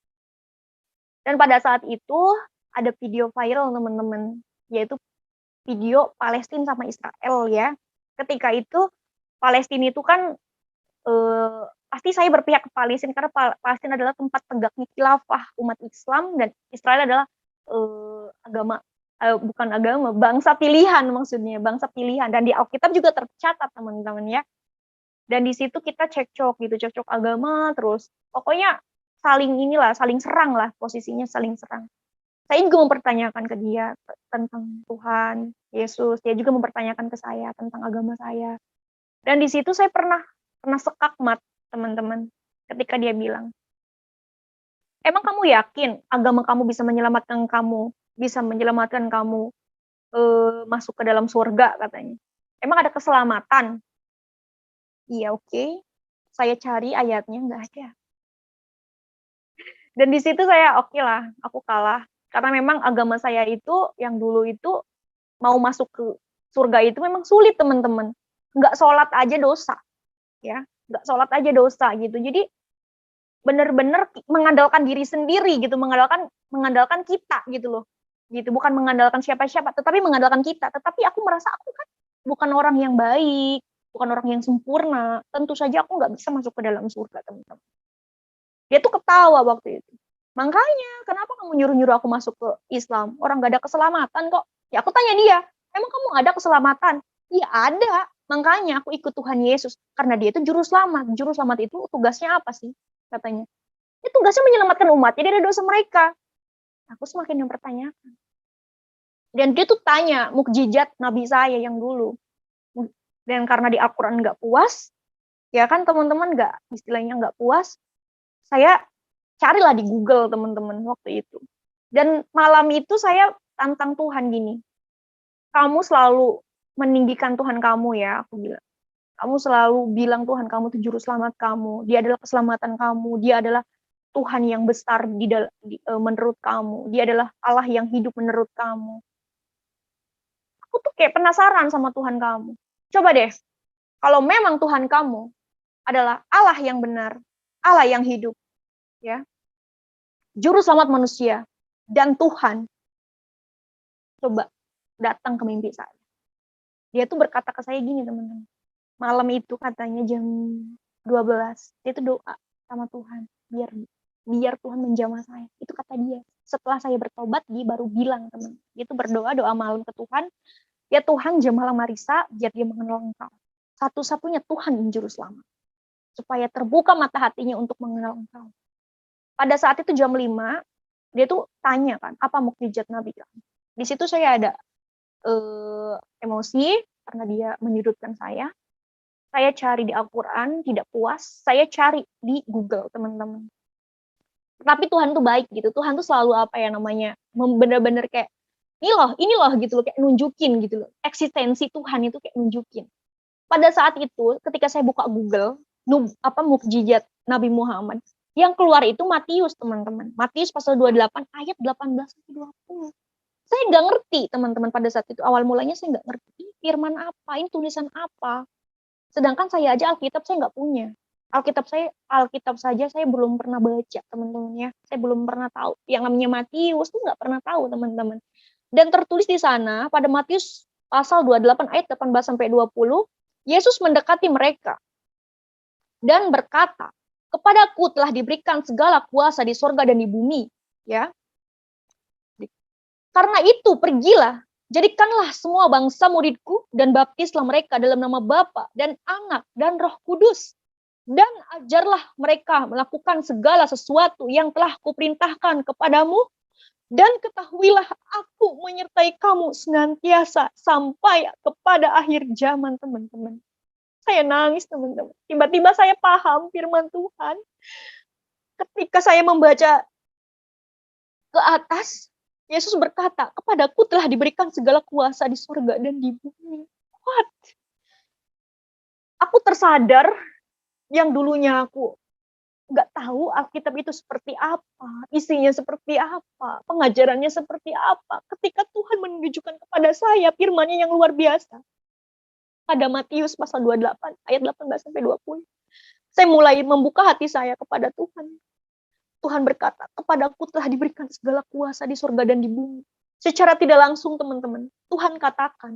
Dan pada saat itu ada video viral, teman-teman, yaitu video Palestina sama Israel ya. Ketika itu Palestina itu kan pasti saya berpihak ke Palestina, karena Palestina adalah tempat tegaknya khilafah umat Islam, dan Israel adalah bukan agama, bangsa pilihan, maksudnya bangsa pilihan, dan di Alkitab juga tercatat teman-teman ya. Dan di situ kita cekcok agama terus, pokoknya saling serang lah, posisinya saling serang. Saya juga mempertanyakan ke dia tentang Tuhan Yesus, dia juga mempertanyakan ke saya tentang agama saya. Dan di situ saya pernah sekakmat, teman-teman, ketika dia bilang, emang kamu yakin agama kamu bisa menyelamatkan kamu masuk ke dalam surga, katanya. Emang ada keselamatan? Iya, oke. Saya cari ayatnya, nggak ada. Dan di situ saya oke lah, aku kalah. Karena memang agama saya itu, yang dulu itu, mau masuk ke surga itu memang sulit, teman-teman. Nggak sholat aja dosa, ya. Nggak sholat aja dosa gitu. Jadi benar-benar mengandalkan diri sendiri gitu, mengandalkan kita gitu loh. Gitu, bukan mengandalkan siapa-siapa, tetapi mengandalkan kita. Tetapi aku merasa aku kan bukan orang yang baik, bukan orang yang sempurna. Tentu saja aku nggak bisa masuk ke dalam surga, teman-teman. Dia tuh ketawa waktu itu. Makanya, kenapa kamu nyuruh-nyuruh aku masuk ke Islam? Orang gak ada keselamatan kok. Ya aku tanya dia, emang kamu ada keselamatan? Iya ada, makanya aku ikut Tuhan Yesus. Karena dia itu juru selamat. Juru selamat itu tugasnya apa sih? Katanya. Ya tugasnya menyelamatkan umatnya dari dosa mereka. Aku semakin mempertanyakan. Dan dia tuh tanya mukjizat Nabi saya yang dulu. Dan karena di Al-Quran gak puas, ya kan teman-teman istilahnya gak puas, saya carilah di Google, teman-teman, waktu itu. Dan malam itu saya tantang Tuhan gini, kamu selalu meninggikan Tuhan kamu ya, aku bilang. Kamu selalu bilang Tuhan kamu itu juru selamat kamu, dia adalah keselamatan kamu, dia adalah Tuhan yang besar menurut kamu, dia adalah Allah yang hidup menurut kamu. Aku tuh kayak penasaran sama Tuhan kamu. Coba deh, kalau memang Tuhan kamu adalah Allah yang benar, Allah yang hidup, ya, juru selamat manusia, dan Tuhan, coba datang ke mimpi saya. Dia tuh berkata ke saya gini, teman-teman. Malam itu katanya jam 12, dia tuh doa sama Tuhan, biar Tuhan menjamah saya. Itu kata dia. Setelah saya bertobat, dia baru bilang, teman. Dia tuh berdoa, doa malam ke Tuhan, ya Tuhan jamalah Marisa, biar dia mengenal Engkau. Satu-satunya Tuhan yang juru selamat. Supaya terbuka mata hatinya untuk mengenal Engkau. Pada saat itu jam 5, Dia tuh tanya kan, apa mukjizat Nabi kamu? Di situ saya ada emosi karena dia menyudutkan saya. Saya cari di Al-Quran, tidak puas. Saya cari di Google, teman-teman. Tapi Tuhan tuh baik gitu. Tuhan tuh selalu apa ya namanya, bener-bener kayak, ini loh gitu loh, kayak nunjukin gitu loh. Eksistensi Tuhan itu kayak nunjukin. Pada saat itu, ketika saya buka Google, mukjizat Nabi Muhammad, yang keluar itu Matius, teman-teman. Matius pasal 28 ayat 18-20. Saya nggak ngerti, teman-teman, pada saat itu. Awal mulanya saya nggak ngerti. Ini firman apa? Ini tulisan apa? Sedangkan saya aja Alkitab saya nggak punya. Alkitab saja saya belum pernah baca, teman-teman ya. Saya belum pernah tahu. Yang namanya Matius tuh nggak pernah tahu, teman-teman. Dan tertulis di sana pada Matius pasal 28 ayat 18-20, Yesus mendekati mereka dan berkata, "Kepadaku telah diberikan segala kuasa di sorga dan di bumi." Ya. Karena itu pergilah, jadikanlah semua bangsa muridku dan baptislah mereka dalam nama Bapa dan Anak dan Roh Kudus. Dan ajarlah mereka melakukan segala sesuatu yang telah kuperintahkan kepadamu. Dan ketahuilah aku menyertai kamu senantiasa sampai kepada akhir zaman, teman-teman. Saya nangis, teman-teman. Tiba-tiba saya paham firman Tuhan. Ketika saya membaca ke atas, Yesus berkata, "Kepadaku telah diberikan segala kuasa di surga dan di bumi." What? Aku tersadar yang dulunya aku nggak tahu Alkitab itu seperti apa, isinya seperti apa, pengajarannya seperti apa. Ketika Tuhan menunjukkan kepada saya firman-Nya yang luar biasa. Pada Matius pasal 28 ayat 18-20. Saya mulai membuka hati saya kepada Tuhan. Tuhan berkata, "Kepadaku telah diberikan segala kuasa di surga dan di bumi." Secara tidak langsung, teman-teman, Tuhan katakan,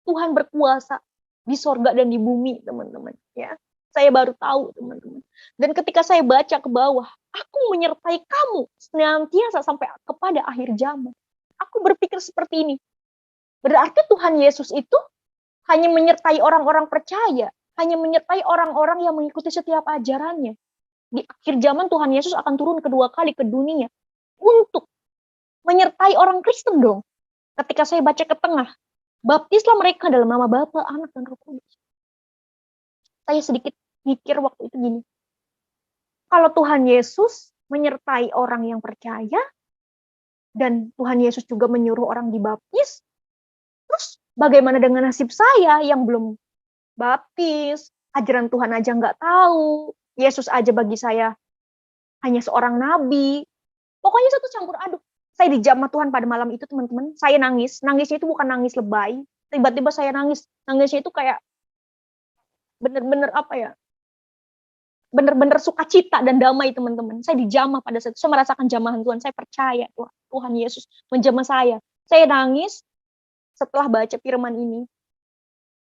Tuhan berkuasa di surga dan di bumi, teman-teman. Ya, saya baru tahu, teman-teman. Dan ketika saya baca ke bawah, aku menyertai kamu senantiasa sampai kepada akhir zaman. Aku berpikir seperti ini. Berarti Tuhan Yesus itu hanya menyertai orang-orang percaya, hanya menyertai orang-orang yang mengikuti setiap ajarannya. Di akhir zaman Tuhan Yesus akan turun kedua kali ke dunia untuk menyertai orang Kristen dong. Ketika saya baca ke tengah, baptislah mereka dalam nama Bapa, Anak, dan Roh Kudus. Saya sedikit mikir waktu itu gini, kalau Tuhan Yesus menyertai orang yang percaya, dan Tuhan Yesus juga menyuruh orang dibaptis, terus bagaimana dengan nasib saya yang belum baptis, ajaran Tuhan aja nggak tahu, Yesus aja bagi saya hanya seorang nabi. Pokoknya satu campur aduk. Saya dijamah Tuhan pada malam itu, teman-teman. Saya nangis. Nangisnya itu bukan nangis lebay. Tiba-tiba saya nangis. Nangisnya itu kayak bener-bener apa ya, bener-bener sukacita dan damai, teman-teman. Saya dijamah pada saat itu. Saya merasakan jamahan Tuhan. Saya percaya Tuhan Yesus menjamah saya. Saya nangis setelah baca firman ini.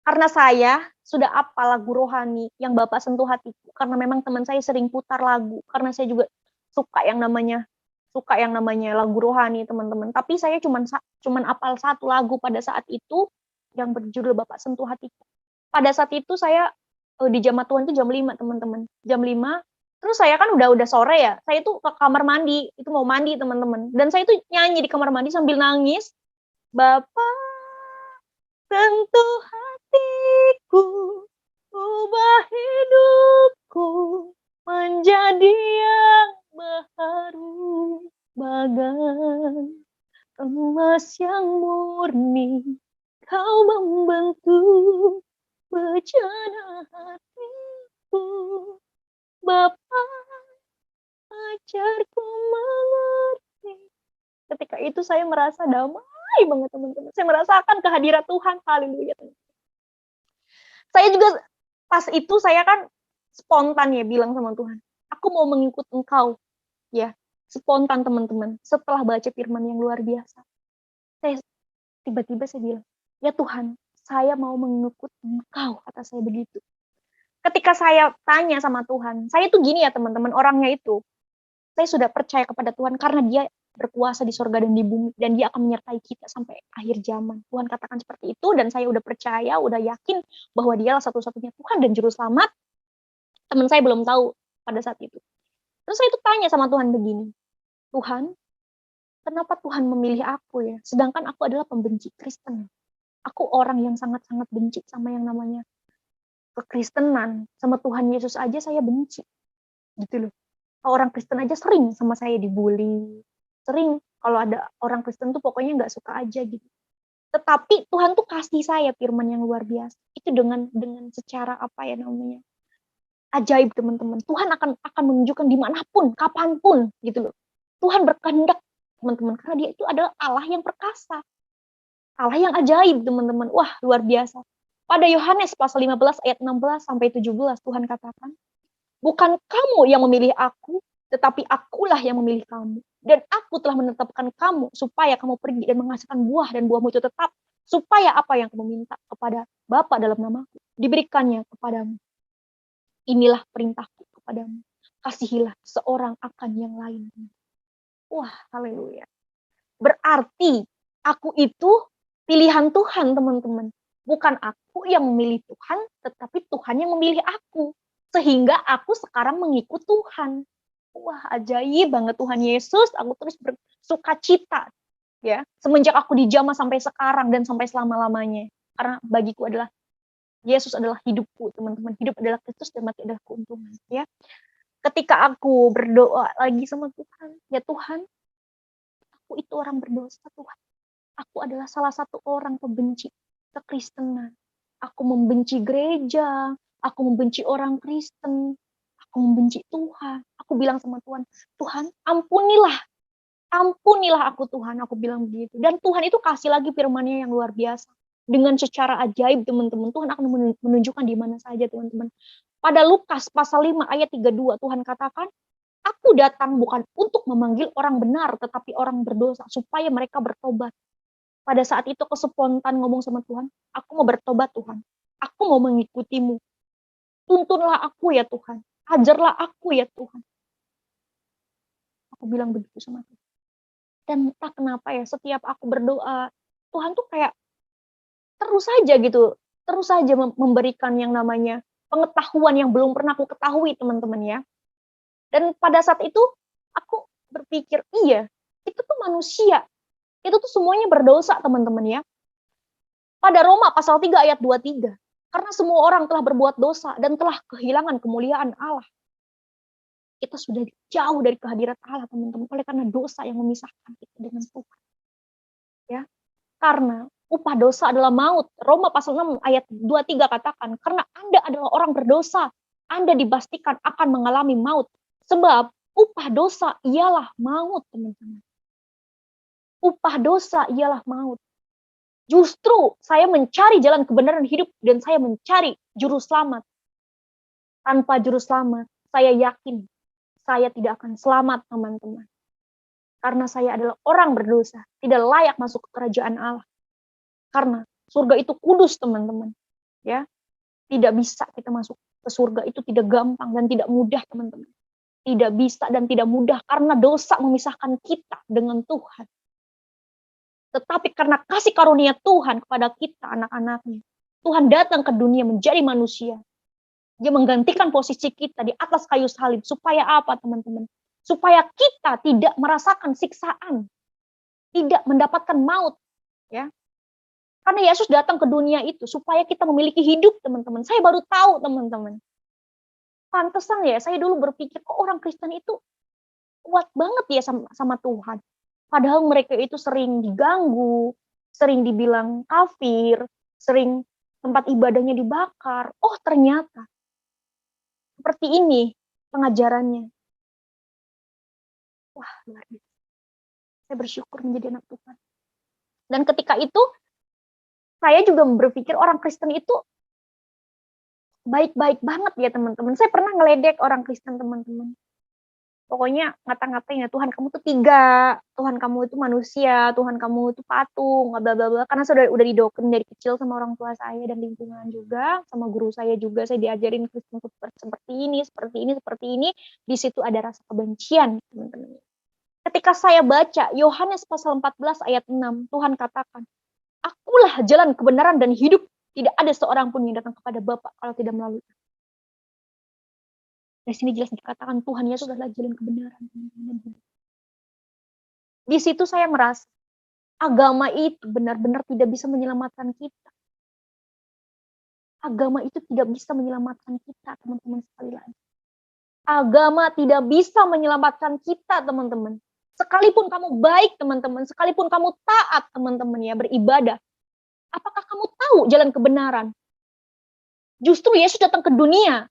Karena saya sudah apal lagu rohani yang Bapak sentuh hatiku. Karena memang teman saya sering putar lagu. Karena saya juga suka yang namanya lagu rohani, teman-teman. Tapi saya cuman apal satu lagu pada saat itu yang berjudul Bapak Sentuh Hatiku. Pada saat itu saya di jamaah Tuhan itu jam 5, teman-teman. Jam 5. Terus saya kan udah sore ya. Saya tuh ke kamar mandi, itu mau mandi, teman-teman. Dan saya tuh nyanyi di kamar mandi sambil nangis. Bapak sentuh hatiku, ubah hidupku menjadi yang baharu, bagai emas yang murni. Kau membentuk bejana hatiku, Bapa, ajarku mengerti. Ketika itu saya merasa damai banget, teman-teman. Saya merasakan kehadiran Tuhan. Haleluya. Saya juga pas itu saya kan spontan ya bilang sama Tuhan, aku mau mengikut Engkau. Ya, spontan, teman-teman. Setelah baca firman yang luar biasa, saya tiba-tiba saya bilang, ya Tuhan, saya mau mengikut Engkau, kata saya begitu. Ketika saya tanya sama Tuhan, saya tuh gini ya teman-teman, orangnya itu, saya sudah percaya kepada Tuhan karena Dia berkuasa di surga dan di bumi, dan Dia akan menyertai kita sampai akhir zaman. Tuhan katakan seperti itu, dan saya udah percaya, udah yakin bahwa Dialah satu-satunya Tuhan dan Juru Selamat. Teman saya belum tahu pada saat itu. Terus saya tuh tanya sama Tuhan begini, Tuhan, kenapa Tuhan memilih aku ya? Sedangkan aku adalah pembenci Kristen. Aku orang yang sangat-sangat benci sama yang namanya kekristenan. Sama Tuhan Yesus aja saya benci. Gitu loh. Orang Kristen aja sering sama saya dibully. Sering kalau ada orang Kristen tuh pokoknya nggak suka aja gitu. Tetapi Tuhan tuh kasih saya firman yang luar biasa. Itu dengan secara apa ya namanya? Ajaib teman-teman. Tuhan akan menunjukkan dimanapun, kapanpun gitu loh. Tuhan berkehendak teman-teman. Karena dia itu adalah Allah yang perkasa. Allah yang ajaib teman-teman. Wah luar biasa. Pada Yohanes pasal 15 ayat 16 sampai 17 Tuhan katakan, bukan kamu yang memilih aku, tetapi akulah yang memilih kamu. Dan aku telah menetapkan kamu supaya kamu pergi dan menghasilkan buah dan buahmu itu tetap. Supaya apa yang kamu minta kepada Bapa dalam namaku, diberikannya kepadamu. Inilah perintahku kepadamu. Kasihilah seorang akan yang lain. Wah, haleluya. Berarti aku itu pilihan Tuhan, teman-teman. Bukan aku yang memilih Tuhan, tetapi Tuhan yang memilih aku. Sehingga aku sekarang mengikut Tuhan. Wah, ajaib banget Tuhan Yesus. Aku terus bersuka cita. Ya, semenjak aku dijamah sampai sekarang dan sampai selama-lamanya. Karena bagiku adalah Yesus adalah hidupku, teman-teman. Hidup adalah Kristus dan mati adalah keuntungan. Ya, ketika aku berdoa lagi sama Tuhan, ya Tuhan, aku itu orang berdosa Tuhan. Aku adalah salah satu orang pembenci kekristenan. Aku membenci gereja, aku membenci orang Kristen, aku membenci Tuhan. Aku bilang sama Tuhan, Tuhan ampunilah aku Tuhan. Aku bilang begitu. Dan Tuhan itu kasih lagi firman-Nya yang luar biasa. Dengan secara ajaib teman-teman, Tuhan akan menunjukkan di mana saja teman-teman. Pada Lukas pasal 5 ayat 32 Tuhan katakan, aku datang bukan untuk memanggil orang benar, tetapi orang berdosa, supaya mereka bertobat. Pada saat itu aku spontan ngomong sama Tuhan, aku mau bertobat Tuhan. Aku mau mengikutimu. Tuntunlah aku ya Tuhan. Ajarlah aku ya Tuhan. Aku bilang begitu sama Tuhan. Dan entah kenapa ya, setiap aku berdoa, Tuhan tuh kayak terus saja gitu. Terus saja memberikan yang namanya pengetahuan yang belum pernah aku ketahui teman-teman ya. Dan pada saat itu, aku berpikir, iya, itu tuh manusia. Itu tuh semuanya berdosa teman-teman ya. Pada Roma pasal 3 ayat 23. Karena semua orang telah berbuat dosa dan telah kehilangan kemuliaan Allah. Kita sudah jauh dari kehadirat Allah, teman-teman. Oleh karena dosa yang memisahkan kita dengan Tuhan. Ya. Karena upah dosa adalah maut. Roma pasal 6 ayat 23 katakan, karena Anda adalah orang berdosa, Anda dipastikan akan mengalami maut. Sebab upah dosa ialah maut, teman-teman. Upah dosa ialah maut. Justru saya mencari jalan kebenaran hidup dan saya mencari juru selamat. Tanpa juru selamat, saya yakin saya tidak akan selamat, teman-teman. Karena saya adalah orang berdosa, tidak layak masuk ke kerajaan Allah. Karena surga itu kudus, teman-teman. Ya, tidak bisa kita masuk ke surga, itu tidak gampang dan tidak mudah, teman-teman. Tidak bisa dan tidak mudah karena dosa memisahkan kita dengan Tuhan. Tetapi karena kasih karunia Tuhan kepada kita, anak-anaknya, Tuhan datang ke dunia menjadi manusia. Dia menggantikan posisi kita di atas kayu salib. Supaya apa, teman-teman? Supaya kita tidak merasakan siksaan. Tidak mendapatkan maut. Ya. Karena Yesus datang ke dunia itu supaya kita memiliki hidup, teman-teman. Saya baru tahu, teman-teman. Pantesan ya, saya dulu berpikir, kok orang Kristen itu kuat banget ya sama Tuhan. Padahal mereka itu sering diganggu, sering dibilang kafir, sering tempat ibadahnya dibakar. Oh, ternyata seperti ini pengajarannya. Wah, luar biasa. Saya bersyukur menjadi anak Tuhan. Dan ketika itu, saya juga berpikir orang Kristen itu baik-baik banget ya teman-teman. Saya pernah ngeledek orang Kristen teman-teman. Pokoknya ngata-ngatain ya, Tuhan kamu tuh 3, Tuhan kamu itu manusia, Tuhan kamu itu patung, bla bla bla. Karena saya udah didoktrin dari kecil sama orang tua saya dan lingkungan juga, sama guru saya juga, saya diajarin Kristen seperti ini, seperti ini, seperti ini. Di situ ada rasa kebencian, teman-teman. Ketika saya baca Yohanes pasal 14 ayat 6, Tuhan katakan, akulah jalan kebenaran dan hidup, tidak ada seorang pun yang datang kepada Bapa kalau tidak melalui aku. Di sini jelas dikatakan Tuhan Yesus adalah jalan kebenaran dan hidup. Di situ saya merasa agama itu benar-benar tidak bisa menyelamatkan kita. Agama itu tidak bisa menyelamatkan kita, teman-teman sekali lagi. Agama tidak bisa menyelamatkan kita, teman-teman. Sekalipun kamu baik, teman-teman, sekalipun kamu taat, teman-teman, ya, beribadah, apakah kamu tahu jalan kebenaran? Justru Yesus datang ke dunia,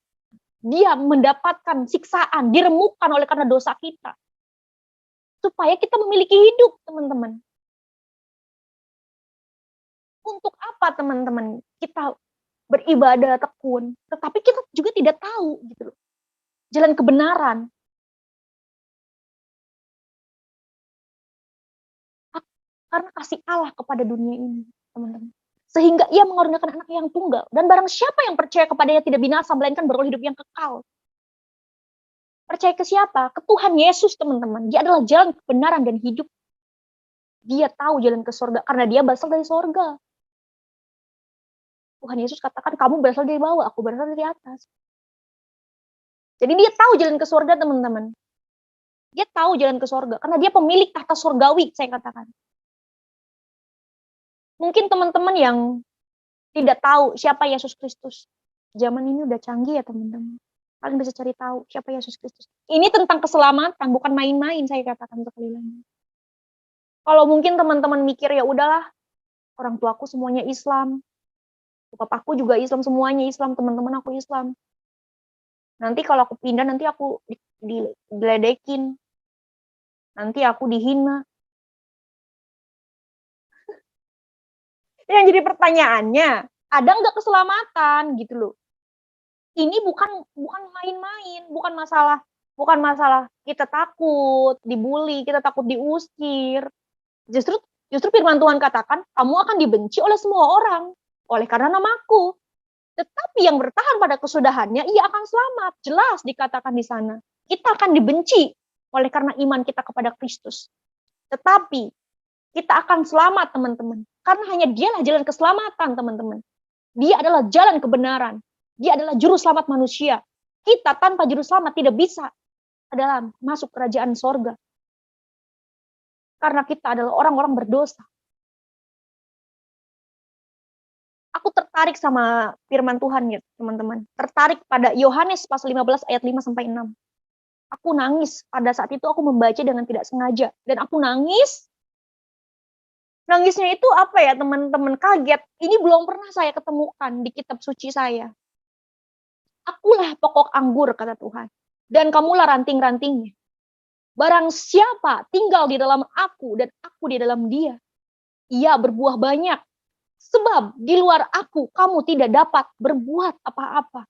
dia mendapatkan siksaan, diremukkan oleh karena dosa kita. Supaya kita memiliki hidup, teman-teman. Untuk apa, teman-teman, kita beribadah tekun, tetapi kita juga tidak tahu gitu loh, jalan kebenaran. Karena kasih Allah kepada dunia ini, teman-teman. Sehingga ia mengorbankan anak yang tunggal. Dan barang siapa yang percaya kepadanya tidak binasa, melainkan beroleh hidup yang kekal. Percaya ke siapa? Ke Tuhan Yesus, teman-teman. Dia adalah jalan kebenaran dan hidup. Dia tahu jalan ke surga karena dia berasal dari surga. Tuhan Yesus katakan, kamu berasal dari bawah, aku berasal dari atas. Jadi dia tahu jalan ke surga, teman-teman. Dia tahu jalan ke surga karena dia pemilik tahta surgawi, saya katakan. Mungkin teman-teman yang tidak tahu siapa Yesus Kristus. Zaman ini udah canggih ya, teman-teman. Kalian bisa cari tahu siapa Yesus Kristus. Ini tentang keselamatan, bukan main-main, saya katakan sekali lagi. Kalau mungkin teman-teman mikir, ya udahlah, orang tuaku semuanya Islam. Papaku juga Islam, semuanya Islam, teman-teman aku Islam. Nanti kalau aku pindah, nanti aku diledekin. Nanti aku dihina. Yang jadi pertanyaannya, ada nggak keselamatan gitu loh? Ini bukan main-main, bukan masalah kita takut dibully, kita takut diusir. Justru firman Tuhan katakan, kamu akan dibenci oleh semua orang oleh karena namaku. Tetapi yang bertahan pada kesudahannya, ia akan selamat. Jelas dikatakan di sana. Kita akan dibenci oleh karena iman kita kepada Kristus. Tetapi kita akan selamat, teman-teman. Karena hanya dialah jalan keselamatan, teman-teman. Dia adalah jalan kebenaran. Dia adalah juru selamat manusia. Kita tanpa juru selamat tidak bisa adalah masuk kerajaan sorga. Karena kita adalah orang-orang berdosa. Aku tertarik sama firman Tuhan ya, teman-teman. Tertarik pada Yohanes pasal 15 ayat 5 sampai 6. Aku nangis pada saat itu, aku membaca dengan tidak sengaja dan aku nangis. Nangisnya itu apa ya, teman-teman, kaget. Ini belum pernah saya ketemukan di kitab suci saya. Akulah pokok anggur, kata Tuhan, dan kamulah ranting-rantingnya. Barang siapa tinggal di dalam aku dan aku di dalam dia, ia berbuah banyak. Sebab di luar aku, kamu tidak dapat berbuat apa-apa.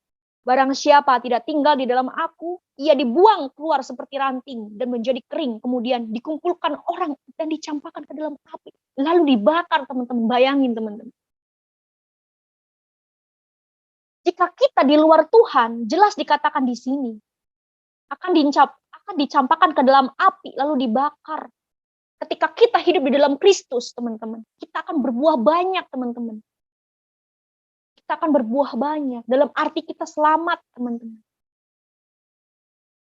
Barang siapa tidak tinggal di dalam aku, ia dibuang keluar seperti ranting dan menjadi kering. Kemudian dikumpulkan orang dan dicampakkan ke dalam api. Lalu dibakar, teman-teman. Bayangin, teman-teman. Jika kita di luar Tuhan, jelas dikatakan di sini, akan dicampakkan ke dalam api, lalu dibakar. Ketika kita hidup di dalam Kristus, teman-teman, kita akan berbuah banyak, teman-teman. Kita akan berbuah banyak, dalam arti kita selamat, teman-teman.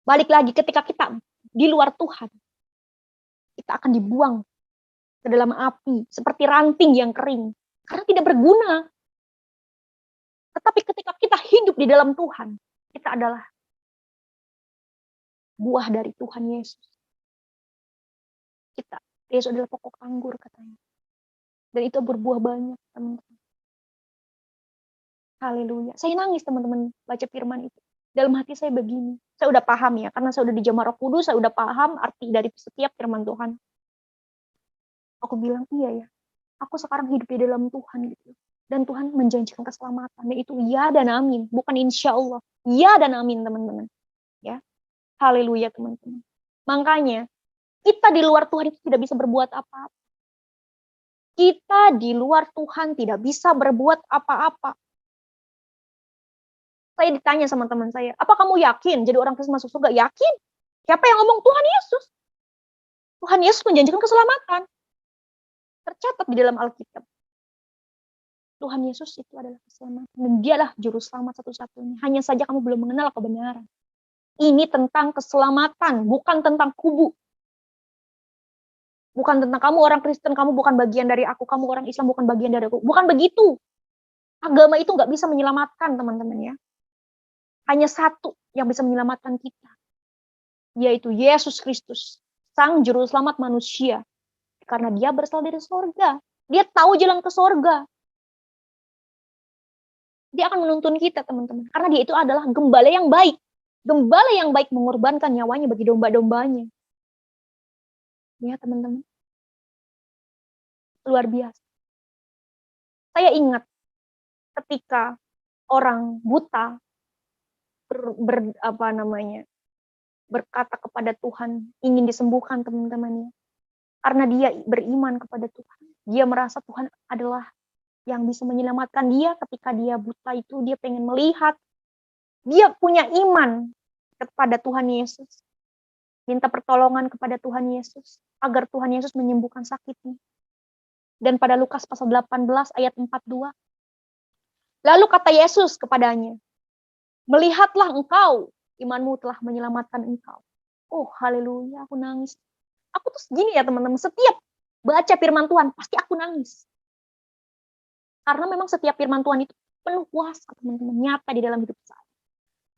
Balik lagi, ketika kita di luar Tuhan, kita akan dibuang ke dalam api, seperti ranting yang kering, karena tidak berguna. Tetapi ketika kita hidup di dalam Tuhan, kita adalah buah dari Tuhan Yesus. Yesus adalah pokok anggur, katanya. Dan itu berbuah banyak, teman-teman. Haleluya. Saya nangis, teman-teman, baca firman itu. Dalam hati saya begini. Saya udah paham ya, karena saya udah dijamah Roh Kudus, saya udah paham arti dari setiap firman Tuhan. Aku bilang, iya ya. Aku sekarang hidup di dalam Tuhan gitu. Dan Tuhan menjanjikan keselamatan. Dan itu ya dan amin. Bukan insya Allah. Ya dan amin, teman-teman. Ya. Haleluya, teman-teman. Makanya, kita di luar Tuhan itu tidak bisa berbuat apa-apa. Kita di luar Tuhan tidak bisa berbuat apa-apa. Saya ditanya sama teman saya, apa kamu yakin jadi orang Kristen masuk surga? Yakin. Siapa yang ngomong? Tuhan Yesus. Tuhan Yesus menjanjikan keselamatan. Tercatat di dalam Alkitab. Tuhan Yesus itu adalah keselamatan. Dan dialah juru selamat satu-satunya. Hanya saja kamu belum mengenal kebenaran. Ini tentang keselamatan, bukan tentang kubu. Bukan tentang kamu orang Kristen, kamu bukan bagian dari aku, kamu orang Islam bukan bagian dari aku. Bukan begitu. Agama itu nggak bisa menyelamatkan, teman-teman ya. Hanya satu yang bisa menyelamatkan kita, yaitu Yesus Kristus, Sang Juru Selamat manusia. Karena dia berasal dari sorga. Dia tahu jalan ke sorga. Dia akan menuntun kita, teman-teman. Karena dia itu adalah gembala yang baik. Gembala yang baik mengorbankan nyawanya bagi domba-dombanya. Ya, teman-teman. Luar biasa. Saya ingat ketika orang buta berkata kepada Tuhan, ingin disembuhkan, teman-teman. Karena dia beriman kepada Tuhan. Dia merasa Tuhan adalah yang bisa menyelamatkan dia ketika dia buta itu. Dia pengen melihat. Dia punya iman kepada Tuhan Yesus. Minta pertolongan kepada Tuhan Yesus. Agar Tuhan Yesus menyembuhkan sakitnya. Dan pada Lukas pasal 18 ayat 42. Lalu kata Yesus kepadanya, melihatlah engkau, imanmu telah menyelamatkan engkau. Oh, haleluya, aku nangis. Aku tuh gini ya teman-teman, setiap baca firman Tuhan, pasti aku nangis. Karena memang setiap firman Tuhan itu penuh kuasa, teman-teman, nyata di dalam hidup saya.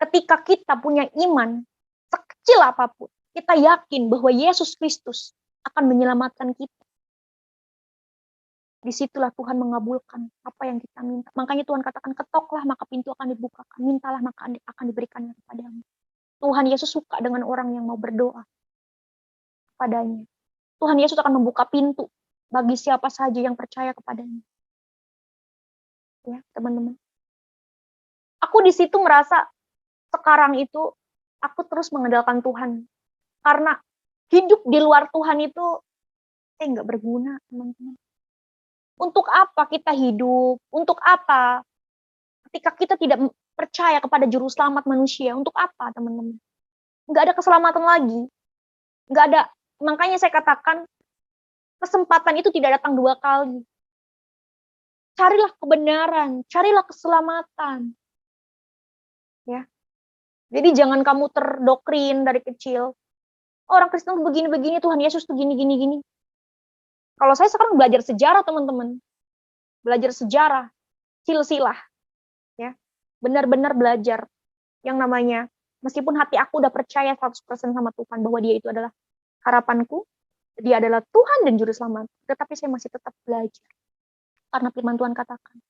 Ketika kita punya iman, sekecil apapun, kita yakin bahwa Yesus Kristus akan menyelamatkan kita. Disitulah Tuhan mengabulkan apa yang kita minta. Makanya Tuhan katakan, ketoklah maka pintu akan dibukakan, mintalah maka akan diberikannya kepadamu. Tuhan Yesus suka dengan orang yang mau berdoa padanya. Tuhan Yesus akan membuka pintu bagi siapa saja yang percaya kepadanya. Ya, teman-teman. Aku di situ merasa sekarang itu aku terus mengandalkan Tuhan. Karena hidup di luar Tuhan itu nggak berguna, teman-teman. Untuk apa kita hidup? Untuk apa? Ketika kita tidak percaya kepada juru selamat manusia, untuk apa, teman-teman? Nggak ada keselamatan lagi. Nggak ada. Makanya saya katakan, kesempatan itu tidak datang dua kali. Carilah kebenaran, carilah keselamatan. Ya. Jadi jangan kamu terdoktrin dari kecil. Orang Kristen begini-begini, Tuhan Yesus tuh gini-gini. Kalau saya sekarang belajar sejarah, teman-teman. Belajar sejarah, silsilah. Ya. Benar-benar belajar yang namanya, meskipun hati aku udah percaya 100% sama Tuhan, bahwa dia itu adalah harapanku, dia adalah Tuhan dan Juru Selamat, tetapi saya masih tetap belajar. Karena firman Tuhan katakan,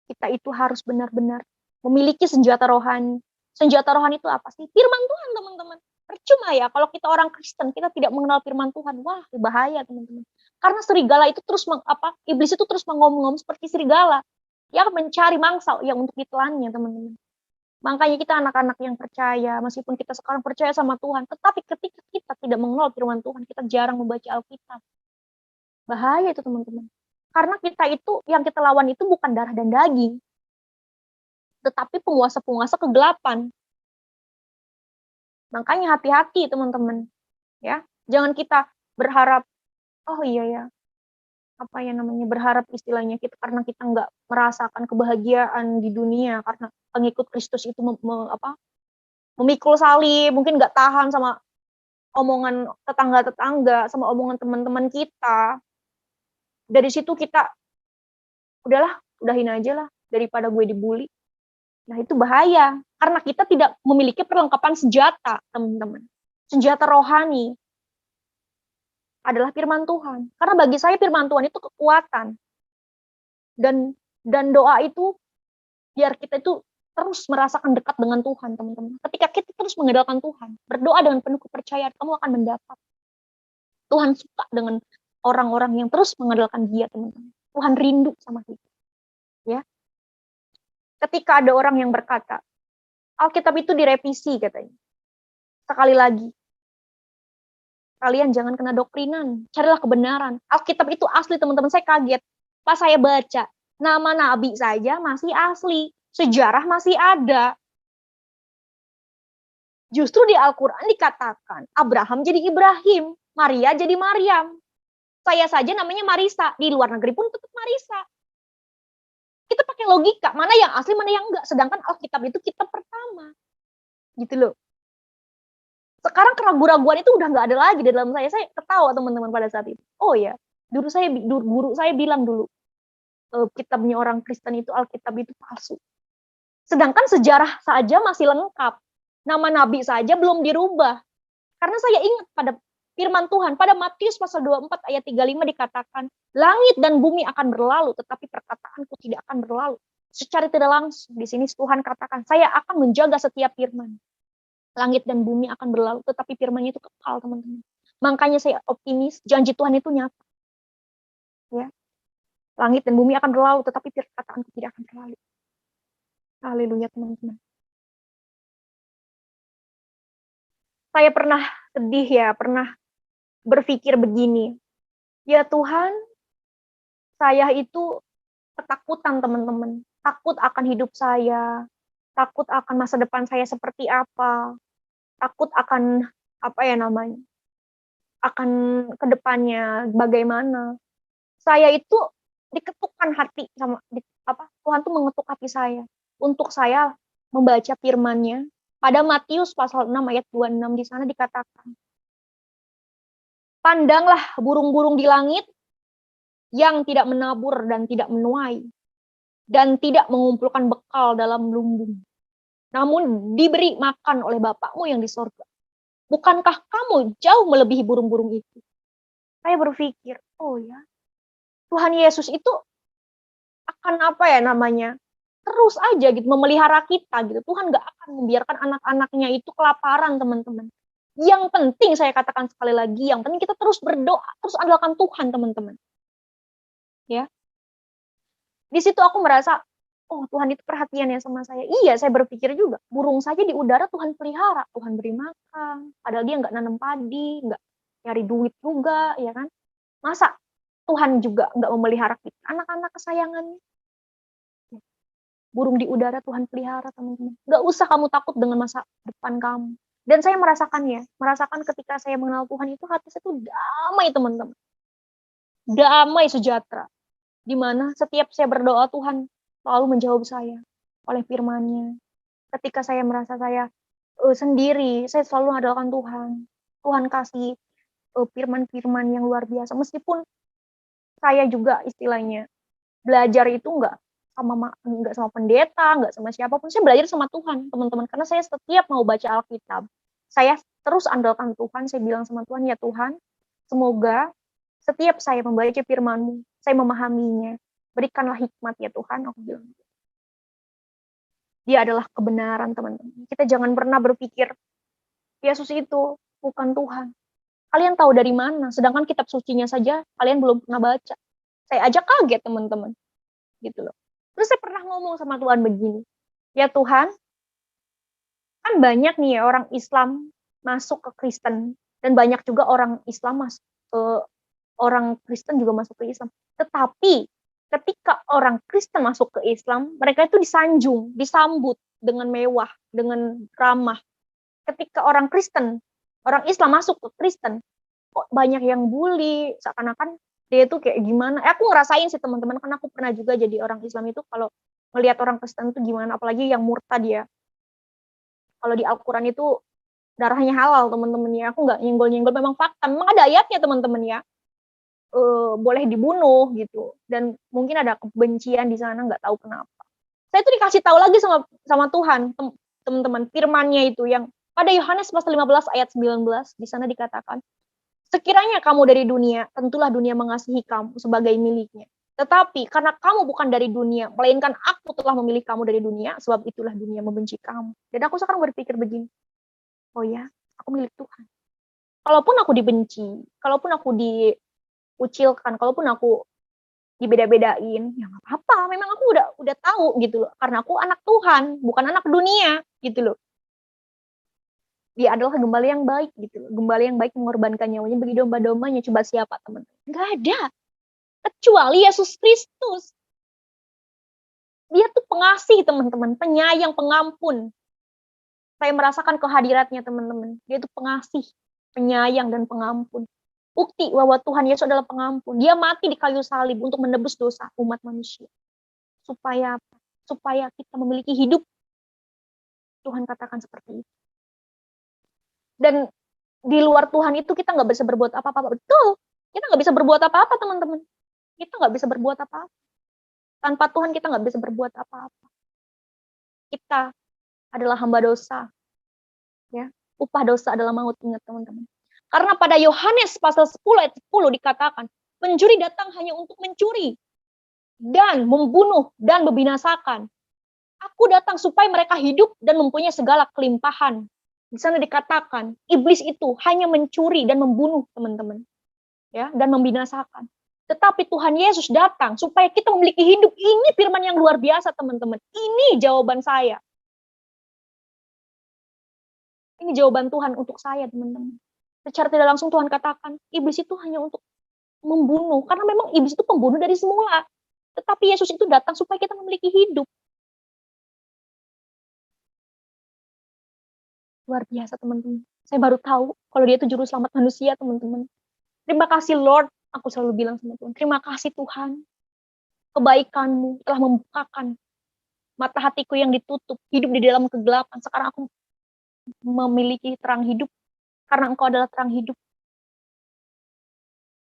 kita itu harus benar-benar memiliki senjata rohani. Senjata rohani itu apa sih? Firman Tuhan, teman-teman. Percuma ya, kalau kita orang Kristen, kita tidak mengenal firman Tuhan. Wah, bahaya, teman-teman. Karena serigala itu terus, iblis itu terus mengom-ngom seperti serigala. Dia akan mencari mangsa yang untuk ditelannya, teman-teman. Makanya kita anak-anak yang percaya, meskipun kita sekarang percaya sama Tuhan, tetapi ketika kita tidak mengenal firman Tuhan, kita jarang membaca Alkitab. Bahaya itu, teman-teman. Karena kita itu, yang kita lawan itu bukan darah dan daging, tetapi penguasa-penguasa kegelapan. Makanya hati-hati, teman-teman. Ya, jangan kita berharap, oh iya ya, apa ya namanya, berharap istilahnya kita karena kita nggak merasakan kebahagiaan di dunia karena pengikut Kristus itu memikul salib, mungkin nggak tahan sama omongan tetangga-tetangga, sama omongan teman-teman kita. Dari situ kita udahlah, udahin aja lah daripada gue dibully. Nah, itu bahaya karena kita tidak memiliki perlengkapan senjata, teman-teman. Senjata rohani adalah firman Tuhan. Karena bagi saya firman Tuhan itu kekuatan. Dan doa itu biar kita itu terus merasakan dekat dengan Tuhan, teman-teman. Ketika kita terus mengandalkan Tuhan, berdoa dengan penuh kepercayaan, kamu akan mendapat. Tuhan suka dengan orang-orang yang terus mengandalkan Dia, teman-teman. Tuhan rindu sama kita. Ya. Ketika ada orang yang berkata, Alkitab itu direvisi katanya. Sekali lagi, kalian jangan kena doktrinan, carilah kebenaran. Alkitab itu asli, teman-teman. Saya kaget pas saya baca, nama nabi saja masih asli, sejarah masih ada. Justru di Al-Quran dikatakan, Abraham jadi Ibrahim, Maria jadi Maryam. Saya saja namanya Marisa, di luar negeri pun tetap Marisa. Kita pakai logika, mana yang asli, mana yang enggak. Sedangkan Alkitab itu kitab pertama. Gitu loh. Sekarang keraguan-raguan itu udah nggak ada lagi di dalam saya. Saya ketawa teman-teman pada saat itu. Oh ya, guru saya bilang dulu, kitabnya orang Kristen itu, Alkitab itu palsu. Sedangkan sejarah saja masih lengkap. Nama nabi saja belum dirubah. Karena saya ingat pada firman Tuhan, pada Matius pasal 24 ayat 35 dikatakan, langit dan bumi akan berlalu, tetapi perkataanku tidak akan berlalu. Secara tidak langsung, di sini Tuhan katakan, saya akan menjaga setiap firman. Langit dan bumi akan berlalu, tetapi firman-Nya itu kekal, teman-teman. Makanya saya optimis, janji Tuhan itu nyata. Ya. Langit dan bumi akan berlalu, tetapi perkataanku tidak akan berlalu. Haleluya, teman-teman. Saya pernah sedih ya, pernah berpikir begini. Ya Tuhan, saya itu ketakutan, teman-teman. Takut akan hidup saya, takut akan masa depan saya seperti apa, takut akan akan kedepannya bagaimana. Saya itu diketukkan hati Tuhan tuh mengetuk hati saya untuk saya membaca firman-Nya. Pada Matius pasal 6 ayat 26 di sana dikatakan, pandanglah burung-burung di langit yang tidak menabur dan tidak menuai dan tidak mengumpulkan bekal dalam lumbung, namun diberi makan oleh Bapakmu yang di sorga. Bukankah kamu jauh melebihi burung-burung itu? Saya berpikir, oh ya, Tuhan Yesus itu akan terus aja gitu memelihara kita gitu. Tuhan nggak akan membiarkan anak-anaknya itu kelaparan, teman-teman. Yang penting saya katakan sekali lagi, yang penting kita terus berdoa, terus andalkan Tuhan, teman-teman. Ya, di situ aku merasa, oh Tuhan itu perhatiannya sama saya. Iya, saya berpikir juga, burung saja di udara Tuhan pelihara, Tuhan beri makan. Padahal dia nggak nanam padi, nggak cari duit juga, ya kan? Masa Tuhan juga nggak memelihara kita, anak-anak kesayangannya? Burung di udara Tuhan pelihara, teman-teman. Nggak usah kamu takut dengan masa depan kamu. Dan saya merasakan ketika saya mengenal Tuhan itu hati saya itu damai, teman-teman. Damai sejahtera. Di mana setiap saya berdoa Tuhan selalu menjawab saya oleh firman-Nya. Ketika saya merasa saya sendiri, saya selalu mengandalkan Tuhan. Tuhan kasih firman-firman yang luar biasa. Meskipun saya juga istilahnya belajar itu nggak sama pendeta, nggak sama siapapun. Saya belajar sama Tuhan, teman-teman. Karena saya setiap mau baca Alkitab, saya terus andalkan Tuhan. Saya bilang sama Tuhan, ya Tuhan, semoga setiap saya membaca firman-Mu, saya memahaminya. Berikanlah hikmat ya Tuhan, aku bilang. Dia adalah kebenaran, teman-teman. Kita jangan pernah berpikir, Yesus itu bukan Tuhan. Kalian tahu dari mana? Sedangkan kitab sucinya saja kalian belum pernah baca. Saya aja kaget, teman-teman. Gitu loh. Terus saya pernah ngomong sama Tuhan begini, ya Tuhan, kan banyak nih ya orang Islam masuk ke Kristen, dan banyak juga orang Islam masuk ke orang Kristen juga masuk ke Islam. Tetapi ketika orang Kristen masuk ke Islam, mereka itu disanjung, disambut dengan mewah, dengan ramah. Ketika orang Islam masuk ke Kristen, kok banyak yang bully, seakan-akan dia itu kayak gimana. Aku ngerasain sih, teman-teman, karena aku pernah juga jadi orang Islam itu kalau melihat orang Kristen itu gimana, apalagi yang murtad ya. Kalau di Al-Quran itu darahnya halal, teman-teman ya. Aku nggak nyenggol-nyenggol, memang fakta, memang ada ayatnya, teman-teman ya. Boleh dibunuh gitu, dan mungkin ada kebencian di sana, nggak tahu kenapa. Saya tuh dikasih tahu lagi sama Tuhan, teman-teman, firman-Nya itu yang pada Yohanes pasal 15 ayat 19 di sana dikatakan, sekiranya kamu dari dunia, tentulah dunia mengasihi kamu sebagai miliknya. Tetapi karena kamu bukan dari dunia, melainkan aku telah memilih kamu dari dunia, sebab itulah dunia membenci kamu. Dan aku sekarang berpikir begini, oh ya, aku milik Tuhan. Kalaupun aku dibenci, kalaupun aku diucilkan, kalaupun aku dibeda-bedain, ya nggak apa-apa. Memang aku udah tahu gitu loh, karena aku anak Tuhan, bukan anak dunia gitu loh. Dia adalah gembala yang baik gitu loh. Gembala yang baik mengorbankan nyawanya bagi domba-dombanya. Coba siapa, teman-teman? Nggak ada. Kecuali Yesus Kristus. Dia tuh pengasih, teman-teman. Penyayang, pengampun. Saya merasakan kehadiratnya, teman-teman. Dia tuh pengasih, penyayang, dan pengampun. Bukti bahwa Tuhan Yesus adalah pengampun. Dia mati di kayu salib untuk menebus dosa umat manusia. Supaya apa? Supaya kita memiliki hidup. Tuhan katakan seperti itu. Dan di luar Tuhan itu kita nggak bisa berbuat apa-apa. Betul, kita nggak bisa berbuat apa-apa, teman-teman. Kita nggak bisa berbuat apa-apa. Tanpa Tuhan kita nggak bisa berbuat apa-apa. Kita adalah hamba dosa. Ya, upah dosa adalah maut, ingat teman-teman. Karena pada Yohanes pasal 10 ayat 10 dikatakan, pencuri datang hanya untuk mencuri dan membunuh dan membinasakan. Aku datang supaya mereka hidup dan mempunyai segala kelimpahan. Di sana dikatakan, iblis itu hanya mencuri dan membunuh, teman-teman. Ya, dan membinasakan. Tetapi Tuhan Yesus datang supaya kita memiliki hidup. Ini firman yang luar biasa, teman-teman. Ini jawaban saya. Ini jawaban Tuhan untuk saya, teman-teman. Secara tidak langsung Tuhan katakan, iblis itu hanya untuk membunuh. Karena memang iblis itu pembunuh dari semula. Tetapi Yesus itu datang supaya kita memiliki hidup. Luar biasa, teman-teman. Saya baru tahu kalau dia itu juru selamat manusia, teman-teman. Terima kasih, Lord. Aku selalu bilang sama Tuhan, terima kasih Tuhan. Kebaikan-Mu telah membukakan mata hatiku yang ditutup, hidup di dalam kegelapan. Sekarang aku memiliki terang hidup, karena Engkau adalah terang hidup.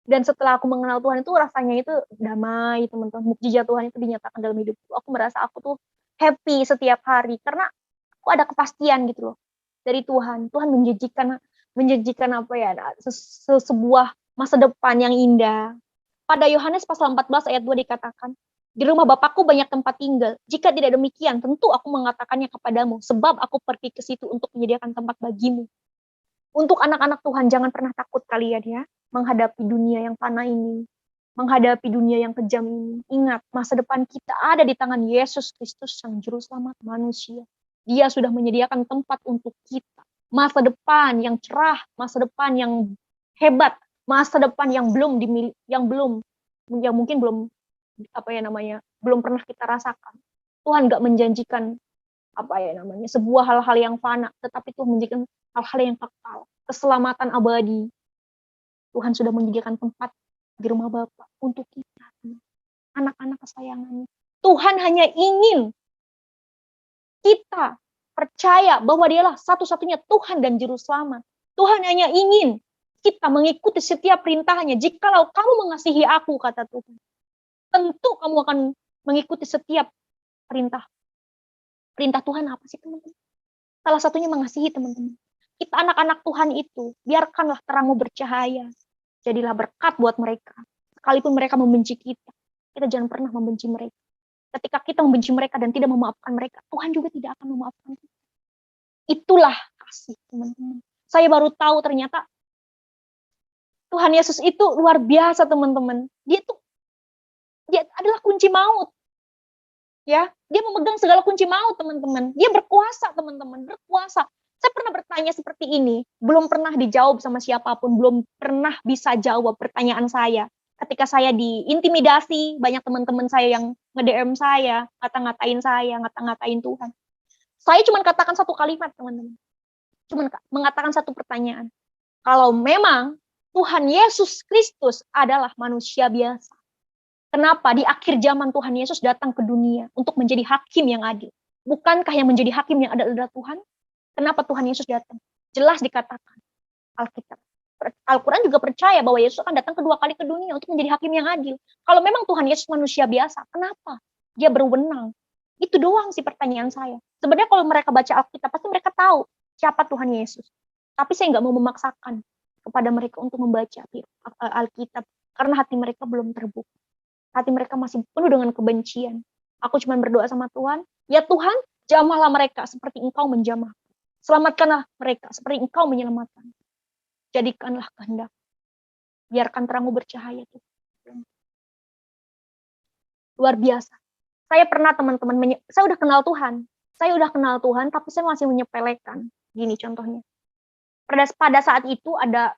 Dan setelah aku mengenal Tuhan itu, rasanya itu damai, teman-teman. Mukjizat Tuhan itu dinyatakan dalam hidupku. Aku merasa aku tuh happy setiap hari, karena aku ada kepastian gitu loh dari Tuhan. Tuhan menjanjikan apa ya, sebuah masa depan yang indah. Pada Yohanes pasal 14 ayat 2 dikatakan, di rumah Bapakku banyak tempat tinggal. Jika tidak demikian, tentu aku mengatakannya kepadamu, sebab aku pergi ke situ untuk menyediakan tempat bagimu. Untuk anak-anak Tuhan, jangan pernah takut kalian ya, menghadapi dunia yang fana ini, menghadapi dunia yang kejam ini. Ingat, masa depan kita ada di tangan Yesus Kristus, Sang Juru Selamat manusia. Dia sudah menyediakan tempat untuk kita. Masa depan yang cerah, masa depan yang hebat, masa depan yang mungkin belum belum pernah kita rasakan. Tuhan nggak menjanjikan sebuah hal-hal yang fana, tetapi Tuhan menjanjikan hal-hal yang kekal, keselamatan abadi. Tuhan sudah menyediakan tempat di rumah Bapa untuk kita, anak-anak kesayangannya. Tuhan hanya ingin kita percaya bahwa Dialah satu-satunya Tuhan dan Juru Selamat. Tuhan hanya ingin kita mengikuti setiap perintahnya. Jikalau kamu mengasihi aku, kata Tuhan, tentu kamu akan mengikuti setiap perintah. Perintah Tuhan apa sih, teman-teman? Salah satunya mengasihi, teman-teman. Kita anak-anak Tuhan itu, biarkanlah terangmu bercahaya. Jadilah berkat buat mereka. Sekalipun mereka membenci kita, kita jangan pernah membenci mereka. Ketika kita membenci mereka dan tidak memaafkan mereka, Tuhan juga tidak akan memaafkan kita. Itulah kasih, teman-teman. Saya baru tahu ternyata Tuhan Yesus itu luar biasa, teman-teman. Dia adalah kunci maut. Ya, dia memegang segala kunci maut, teman-teman. Dia berkuasa, teman-teman, berkuasa. Saya pernah bertanya seperti ini, belum pernah dijawab sama siapapun, belum pernah bisa jawab pertanyaan saya. Ketika saya diintimidasi, banyak teman-teman saya yang nge-DM saya, ngata-ngatain Tuhan. Saya cuma katakan satu kalimat, teman-teman. Cuma mengatakan satu pertanyaan. Kalau memang Tuhan Yesus Kristus adalah manusia biasa, kenapa di akhir zaman Tuhan Yesus datang ke dunia untuk menjadi hakim yang adil? Bukankah yang menjadi hakim yang adil adalah Tuhan? Kenapa Tuhan Yesus datang? Jelas dikatakan Alkitab. Al-Quran juga percaya bahwa Yesus akan datang kedua kali ke dunia untuk menjadi hakim yang adil. Kalau memang Tuhan Yesus manusia biasa, kenapa dia berwenang? Itu doang sih pertanyaan saya. Sebenarnya kalau mereka baca Alkitab, pasti mereka tahu siapa Tuhan Yesus. Tapi saya nggak mau memaksakan kepada mereka untuk membaca Alkitab, karena hati mereka belum terbuka. Hati mereka masih penuh dengan kebencian. Aku cuma berdoa sama Tuhan, ya Tuhan, jamahlah mereka seperti Engkau menjamah. Selamatkanlah mereka seperti Engkau menyelamatkan. Jadikanlah kehendak. Biarkan terangmu bercahaya. Luar biasa. Saya pernah, teman-teman, saya udah kenal Tuhan, tapi saya masih menyepelekan. Gini contohnya. Pada saat itu ada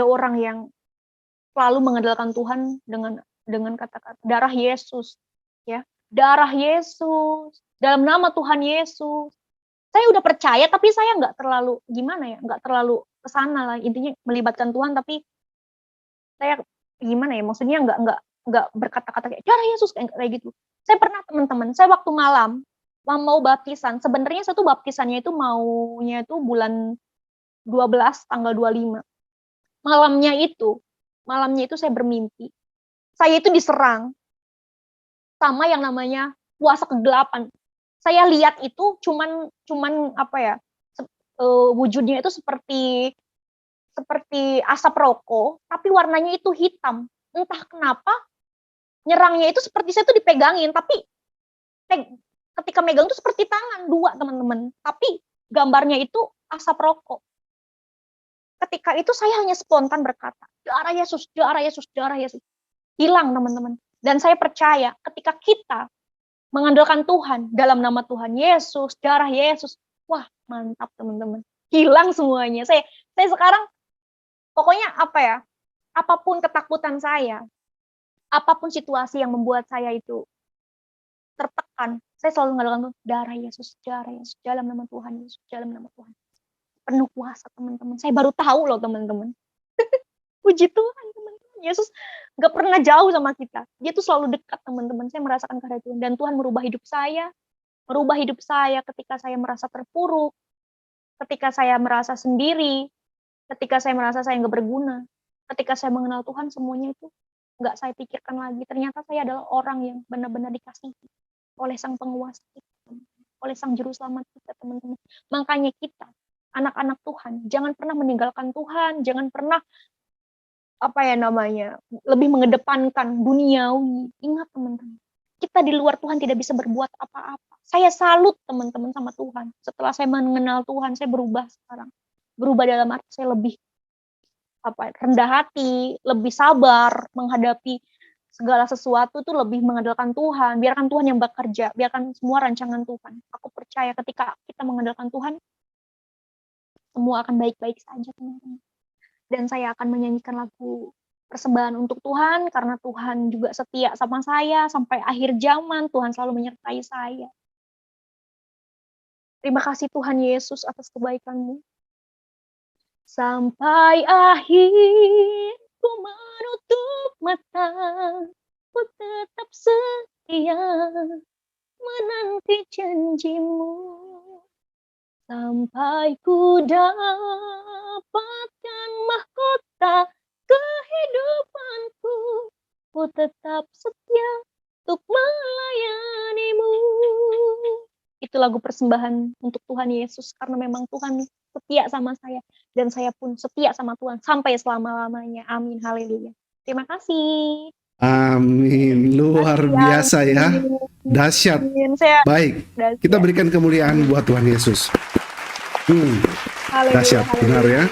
orang yang selalu mengandalkan Tuhan dengan kata-kata darah Yesus, ya, darah Yesus, dalam nama Tuhan Yesus. Saya udah percaya, tapi saya nggak terlalu nggak terlalu kesana lah, intinya melibatkan Tuhan, tapi saya maksudnya nggak berkata-kata kayak darah Yesus kayak gitu. Saya pernah, teman-teman, saya waktu malam mau baptisan, sebenarnya saya tuh baptisannya itu maunya itu bulan 12 tanggal 25. Malamnya itu saya bermimpi. Saya itu diserang sama yang namanya kuasa kegelapan. Saya lihat itu cuman apa ya? Wujudnya itu seperti asap rokok, tapi warnanya itu hitam. Entah kenapa nyerangnya itu seperti saya tuh dipegangin, tapi ketika megang itu seperti tangan dua, teman-teman. Tapi gambarnya itu asap rokok. Ketika itu saya hanya spontan berkata, darah Yesus, darah Yesus, darah Yesus. Hilang, teman-teman. Dan saya percaya ketika kita mengandalkan Tuhan dalam nama Tuhan Yesus, darah Yesus, wah mantap teman-teman. Hilang semuanya. Saya sekarang pokoknya apa ya? Apapun ketakutan saya, apapun situasi yang membuat saya itu tertekan, saya selalu mengandalkan darah Yesus, dalam nama Tuhan Yesus, dalam nama Tuhan. Penuh kuasa, teman-teman. Saya baru tahu loh, teman-teman. Puji Tuhan, teman-teman. Yesus gak pernah jauh sama kita. Dia tuh selalu dekat, teman-teman. Saya merasakan karya Tuhan. Dan Tuhan merubah hidup saya ketika saya merasa terpuruk, ketika saya merasa sendiri, ketika saya merasa saya gak berguna, ketika saya mengenal Tuhan, semuanya itu gak saya pikirkan lagi. Ternyata saya adalah orang yang benar-benar dikasihi oleh Sang Penguasa kita, oleh Sang Juru Selamat kita, teman-teman. Makanya kita, anak-anak Tuhan, jangan pernah meninggalkan Tuhan, jangan pernah lebih mengedepankan duniawi. Ingat, teman-teman, kita di luar Tuhan tidak bisa berbuat apa-apa. Saya salut, teman-teman, sama Tuhan. Setelah saya mengenal Tuhan, saya berubah sekarang. Berubah dalam arti saya lebih rendah hati, lebih sabar menghadapi segala sesuatu, tuh lebih mengandalkan Tuhan. Biarkan Tuhan yang bekerja, biarkan semua rancangan Tuhan. Aku percaya ketika kita mengandalkan Tuhan, semua akan baik-baik saja, teman-teman. Dan saya akan menyanyikan lagu persembahan untuk Tuhan, karena Tuhan juga setia sama saya, sampai akhir zaman Tuhan selalu menyertai saya. Terima kasih Tuhan Yesus atas kebaikan-Mu. Sampai akhir ku menutup mata, ku tetap setia menanti janji-Mu. Sampai ku dapatkan mahkota kehidupanku, ku tetap setia untuk melayani-Mu. Itu lagu persembahan untuk Tuhan Yesus, karena memang Tuhan setia sama saya, dan saya pun setia sama Tuhan sampai selama-lamanya. Amin, haleluya. Terima kasih. Amin, luar biasa ya, dahsyat. Baik, kita berikan kemuliaan buat Tuhan Yesus. Dahsyat, benar ya.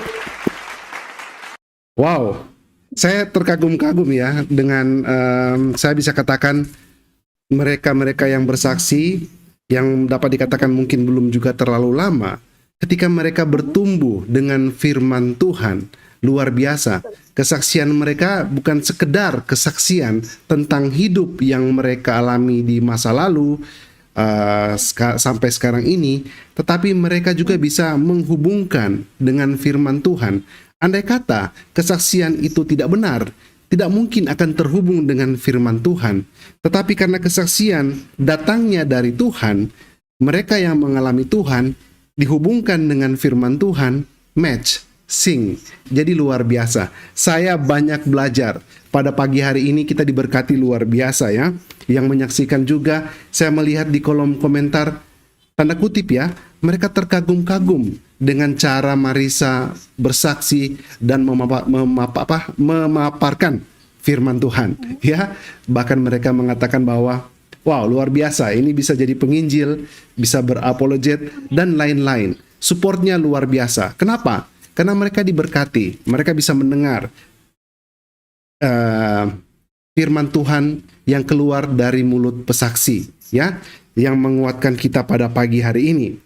Wow, saya terkagum-kagum ya dengan saya bisa katakan mereka-mereka yang bersaksi, yang dapat dikatakan mungkin belum juga terlalu lama, ketika mereka bertumbuh dengan firman Tuhan, luar biasa. Kesaksian mereka bukan sekedar kesaksian tentang hidup yang mereka alami di masa lalu, sampai sekarang ini, tetapi mereka juga bisa menghubungkan dengan firman Tuhan. Andai kata kesaksian itu tidak benar, tidak mungkin akan terhubung dengan firman Tuhan. Tetapi karena kesaksian datangnya dari Tuhan, mereka yang mengalami Tuhan dihubungkan dengan firman Tuhan, match, sync. Jadi luar biasa. Saya banyak belajar. Pada pagi hari ini kita diberkati luar biasa ya. Yang menyaksikan juga, saya melihat di kolom komentar, tanda kutip ya, mereka terkagum-kagum dengan cara Marissa bersaksi dan memaparkan firman Tuhan ya. Bahkan mereka mengatakan bahwa wow, luar biasa, ini bisa jadi penginjil, bisa berapologet dan lain-lain. Supportnya luar biasa. Kenapa? Karena mereka diberkati, mereka bisa mendengar firman Tuhan yang keluar dari mulut pesaksi ya, yang menguatkan kita pada pagi hari ini.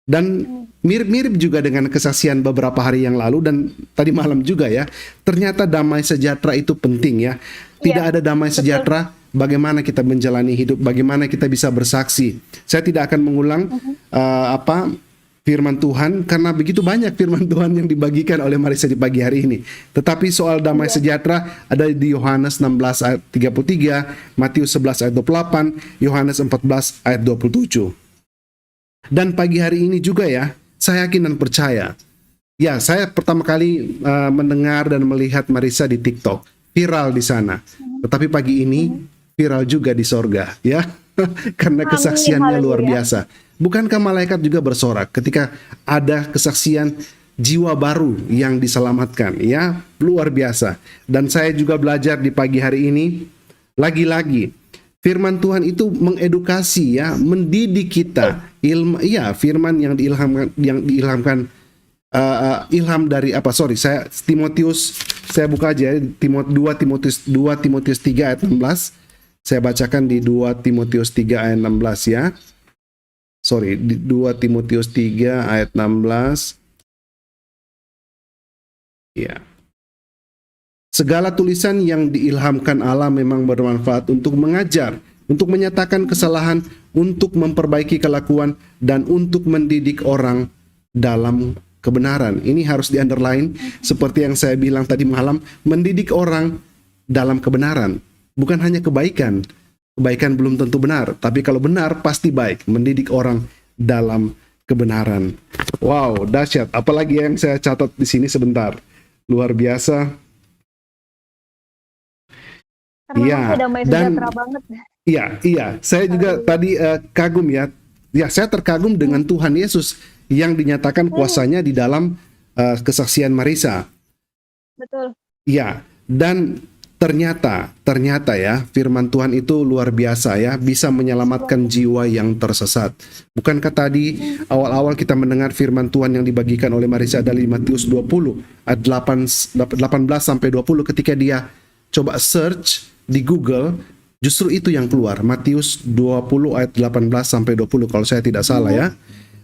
Dan mirip-mirip juga dengan kesaksian beberapa hari yang lalu dan tadi malam juga ya. Ternyata damai sejahtera itu penting ya. Tidak ada damai sejahtera, bagaimana kita menjalani hidup, bagaimana kita bisa bersaksi. Saya tidak akan mengulang firman Tuhan, karena begitu banyak firman Tuhan yang dibagikan oleh Marissa di pagi hari ini. Tetapi soal damai sejahtera ada di Yohanes 16 ayat 33, Matius 11 ayat 28, Yohanes 14 ayat 27. Dan pagi hari ini juga ya, saya yakin dan percaya Ya, saya pertama kali mendengar dan melihat Marisa di TikTok, viral di sana. Mhm, Tetapi pagi ini mhm. viral juga di sorga, ya, karena Amin, kesaksiannya luar haleluya. biasa. Bukankah malaikat juga bersorak ketika ada kesaksian jiwa baru yang diselamatkan? Ya, luar biasa. Dan saya juga belajar di pagi hari ini, lagi-lagi firman Tuhan itu mengedukasi, ya, mendidik Betul, kita. Iya, firman yang diilhamkan ilham dari apa, sorry, saya Timotius, saya buka aja ya, 2 Timotius 3 ayat 16. Saya bacakan di 2 Timotius 3 ayat 16 ya. Sorry, di 2 Timotius 3 ayat 16. Ya. Segala tulisan yang diilhamkan Allah memang bermanfaat untuk mengajar, untuk menyatakan kesalahan, untuk memperbaiki kelakuan, dan untuk mendidik orang dalam kebenaran. Ini harus di-underline, seperti yang saya bilang tadi malam, mendidik orang dalam kebenaran. Bukan hanya kebaikan. Kebaikan belum tentu benar, tapi kalau benar pasti baik. Mendidik orang dalam kebenaran. Wow, dahsyat. Apalagi yang saya catat di sini sebentar. Luar biasa. karena memang saya Iya, damai sejahtera dan banget. iya, saya juga Haleluya. tadi kagum ya. Ya, saya terkagum dengan Mhm, Tuhan Yesus yang dinyatakan mhm, kuasanya di dalam kesaksian Marisa. betul. Ya, dan ternyata ya, firman Tuhan itu luar biasa ya, bisa Luar menyelamatkan biasa. jiwa yang tersesat. Bukankah tadi Mhm, awal-awal kita mendengar firman Tuhan yang dibagikan oleh Marisa dari Matius 20 ayat 18 sampai 20, ketika dia coba search di Google, justru itu yang keluar. Matius 20 ayat 18 sampai 20 kalau saya tidak salah mhm, ya.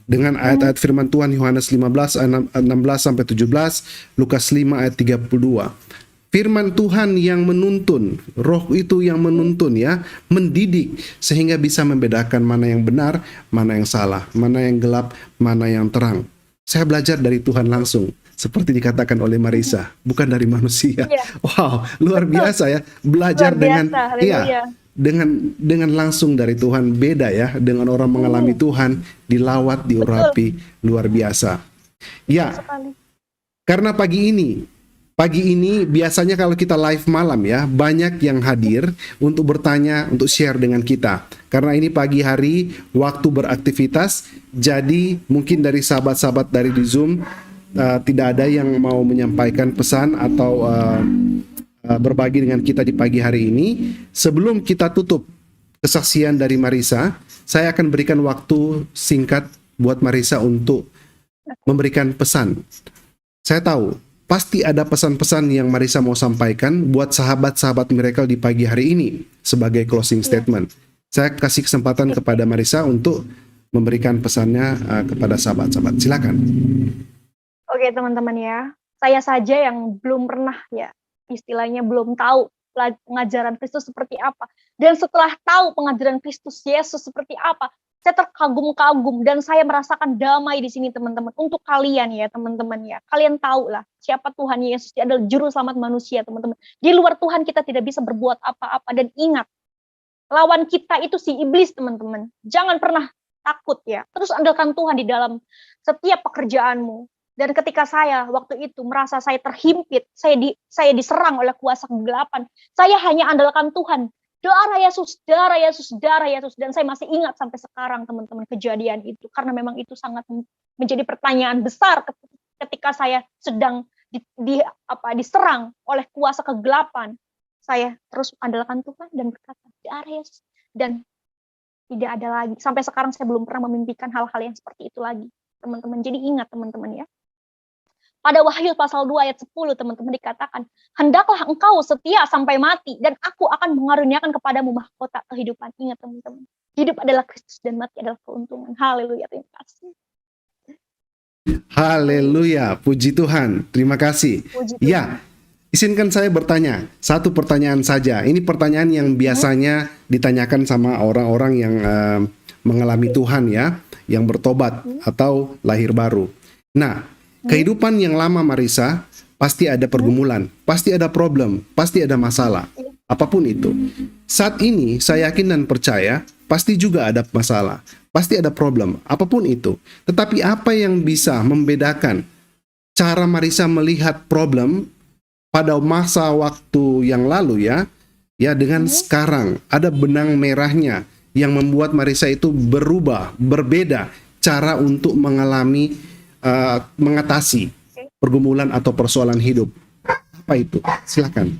Dengan mhm. ayat-ayat firman Tuhan Yohanes 15 ayat 16 sampai 17, Lukas 5 ayat 32. Firman Tuhan yang menuntun, roh itu yang menuntun ya, mendidik sehingga bisa membedakan mana yang benar, mana yang salah, mana yang gelap, mana yang terang. Saya belajar dari Tuhan langsung, seperti dikatakan oleh Mhm. Marisa, bukan dari manusia. Iya, Wow, luar betul, biasa ya, belajar luar dengan, biasa, iya, haleluya. dengan langsung dari Tuhan, beda ya dengan orang mengalami Mhm, Tuhan, dilawat, betul, diurapi, luar biasa. betul Ya, sekali. karena pagi ini biasanya kalau kita live malam ya, banyak yang hadir untuk bertanya, untuk share dengan kita. Karena ini pagi hari, waktu beraktivitas, jadi mungkin dari sahabat-sahabat dari di Zoom tidak ada yang mau menyampaikan pesan atau berbagi dengan kita di pagi hari ini. Sebelum kita tutup kesaksian dari Marisa, saya akan berikan waktu singkat buat Marisa untuk Oke, memberikan pesan. Saya tahu pasti ada pesan-pesan yang Marisa mau sampaikan buat sahabat-sahabat Miracle di pagi hari ini sebagai closing iya, statement. Saya kasih kesempatan oke. kepada Marisa untuk memberikan pesannya kepada sahabat-sahabat. Silakan. Oke, teman-teman ya. Saya saja yang belum pernah ya, istilahnya belum tahu pengajaran Kristus seperti apa. Dan setelah tahu pengajaran Kristus Yesus seperti apa, saya terkagum-kagum dan saya merasakan damai di sini teman-teman. Untuk kalian ya teman-teman ya, kalian tahu lah siapa Tuhan Yesus. Dia adalah juru selamat manusia teman-teman. Di luar Tuhan kita tidak bisa berbuat apa-apa. Dan ingat, lawan kita itu si iblis teman-teman. Jangan pernah takut ya. Terus andalkan Tuhan di dalam setiap pekerjaanmu. Dan ketika saya waktu itu merasa saya terhimpit, saya diserang oleh kuasa kegelapan, saya hanya andalkan Tuhan. Darah Yesus, darah Yesus, darah Yesus. Dan saya masih ingat sampai sekarang teman-teman kejadian itu. Karena memang itu sangat menjadi pertanyaan besar ketika saya sedang diserang oleh kuasa kegelapan. Saya terus andalkan Tuhan dan berkata, darah Yesus. Dan tidak ada lagi. Sampai sekarang saya belum pernah memimpikan hal-hal yang seperti itu lagi. Teman-teman, jadi ingat teman-teman ya. Pada Wahyu pasal 2 ayat 10 teman-teman dikatakan, hendaklah engkau setia sampai mati dan aku akan mengaruniakan kepadamu mahkota kehidupan. Ingat teman-teman, hidup adalah Kristus dan mati adalah keuntungan. Haleluya, terima kasih. Haleluya, Haleluya, puji Tuhan. Terima kasih. puji Tuhan. Ya, izinkan saya bertanya, satu pertanyaan saja. Ini pertanyaan yang Hmm? biasanya ditanyakan sama orang-orang yang mengalami Tuhan ya, yang bertobat Hmm? atau lahir baru. Nah, Hmm? kehidupan yang lama Marisa, pasti ada Hmm? pergumulan, pasti ada problem, pasti ada masalah. Iya. Apapun itu. Saat ini saya yakin dan percaya, pasti juga ada masalah, pasti ada problem, apapun itu. Tetapi apa yang bisa membedakan cara Marisa melihat problem pada masa waktu yang lalu ya dengan sekarang ada benang merahnya yang membuat Marisa itu berubah, berbeda cara untuk mengatasi pergumulan atau persoalan hidup. Apa itu? Silakan.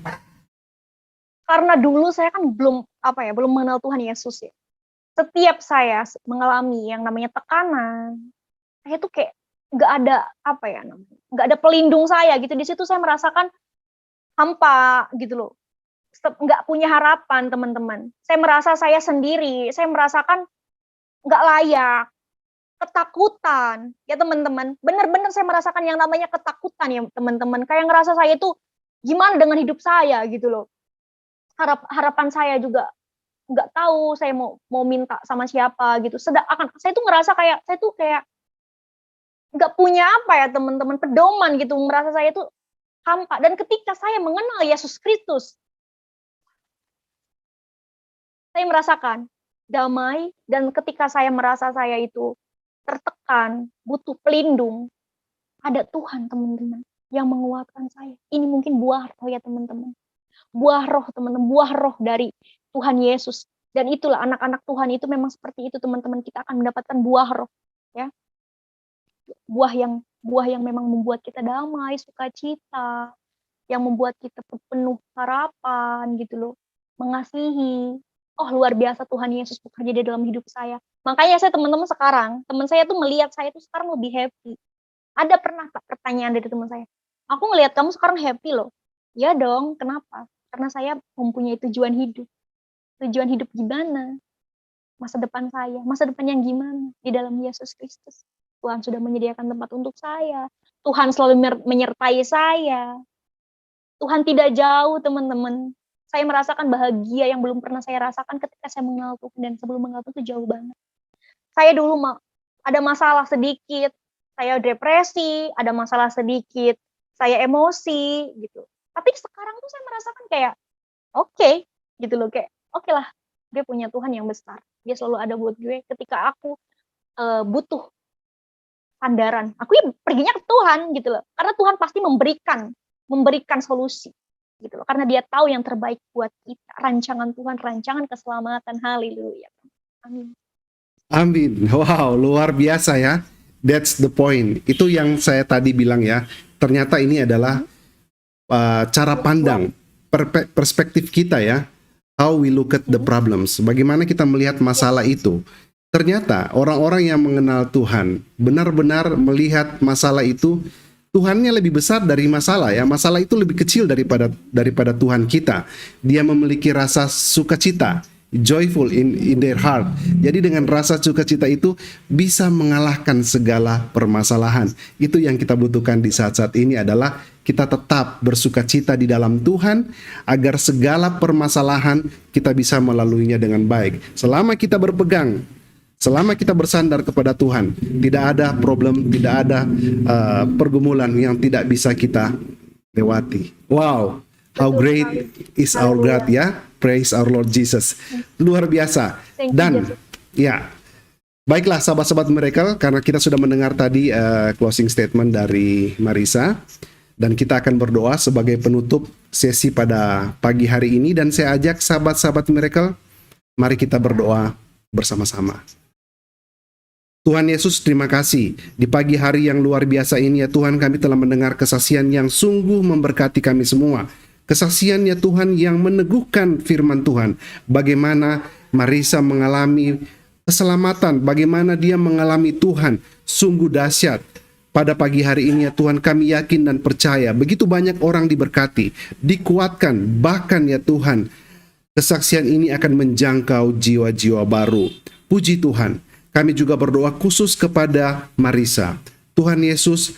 Karena dulu saya kan belum mengenal Tuhan Yesus ya. Setiap saya mengalami yang namanya tekanan, saya tuh kayak nggak ada pelindung saya gitu. Di situ saya merasakan hampa gitu loh. Nggak punya harapan, teman-teman. Saya merasa saya sendiri, saya merasakan nggak layak, ketakutan, ya teman-teman. Benar-benar saya merasakan yang namanya ketakutan ya teman-teman. Kayak ngerasa saya itu gimana dengan hidup saya gitu loh. Harapan saya juga nggak tahu saya mau minta sama siapa gitu. Saya tuh ngerasa kayak saya tuh kayak nggak punya teman-teman, pedoman gitu. Merasa saya tuh hampa. Dan ketika saya mengenal Yesus Kristus, saya merasakan damai. Dan ketika saya merasa saya itu tertekan, butuh pelindung, ada Tuhan, teman-teman, yang menguatkan saya. Ini mungkin buah roh ya teman-teman. Buah roh, teman-teman, buah roh dari Tuhan Yesus. Dan itulah anak-anak Tuhan itu memang seperti itu, teman-teman. Kita akan mendapatkan buah roh, ya. Buah yang memang membuat kita damai, sukacita, yang membuat kita penuh harapan gitu loh, mengasihi. Oh, luar biasa Tuhan Yesus bekerja di dalam hidup saya. Makanya saya teman-teman sekarang, teman saya tuh melihat saya tuh sekarang lebih happy. Ada pernah pertanyaan dari teman saya, aku ngelihat kamu sekarang happy loh. Ya dong, kenapa? Karena saya mempunyai tujuan hidup. Tujuan hidup gimana? Masa depan saya, masa depan yang gimana? Di dalam Yesus Kristus. Tuhan sudah menyediakan tempat untuk saya. Tuhan selalu menyertai saya. Tuhan tidak jauh, teman-teman. Saya merasakan bahagia yang belum pernah saya rasakan ketika saya mengenal Tuhan. Dan sebelum mengenal Tuhan itu jauh banget. Saya dulu ada masalah sedikit, saya depresi, ada masalah sedikit, saya emosi, gitu. Tapi sekarang tuh saya merasakan kayak, oke, gitu loh. Kayak, oke lah, gue punya Tuhan yang besar. Dia selalu ada buat gue ketika aku butuh sandaran. Aku ya perginya ke Tuhan, gitu loh. Karena Tuhan pasti memberikan solusi. Gitu loh. Karena dia tahu yang terbaik buat kita. Rancangan Tuhan, rancangan keselamatan. Haleluya. Amin. Amin. Wow, luar biasa ya. That's the point. Itu yang saya tadi bilang ya. Ternyata ini adalah cara pandang, perspektif kita ya. How we look at the problems. Bagaimana kita melihat masalah itu. Ternyata orang-orang yang mengenal Tuhan benar-benar melihat masalah itu, Tuhannya lebih besar dari masalah ya. Masalah itu lebih kecil daripada Tuhan kita. Dia memiliki rasa sukacita, joyful in their heart. Jadi dengan rasa sukacita itu bisa mengalahkan segala permasalahan. Itu yang kita butuhkan di saat-saat ini adalah kita tetap bersukacita di dalam Tuhan agar segala permasalahan kita bisa melaluinya dengan baik. Selama kita berpegang, selama kita bersandar kepada Tuhan, tidak ada problem, tidak ada pergumulan yang tidak bisa kita lewati. Wow, how great is our God ya. Praise our Lord Jesus. Luar biasa. Dan ya, baiklah sahabat-sahabat Miracle, karena kita sudah mendengar tadi closing statement dari Marisa, dan kita akan berdoa sebagai penutup sesi pada pagi hari ini. Dan saya ajak sahabat-sahabat Miracle, mari kita berdoa bersama-sama. Tuhan Yesus, terima kasih. Di pagi hari yang luar biasa ini ya Tuhan, kami telah mendengar kesaksian yang sungguh memberkati kami semua. Kesaksian ya Tuhan yang meneguhkan firman Tuhan. Bagaimana Marisa mengalami keselamatan, bagaimana dia mengalami Tuhan sungguh dahsyat. Pada pagi hari ini ya Tuhan, kami yakin dan percaya begitu banyak orang diberkati, dikuatkan, bahkan ya Tuhan, kesaksian ini akan menjangkau jiwa-jiwa baru. Puji Tuhan. Kami juga berdoa khusus kepada Marisa. Tuhan Yesus,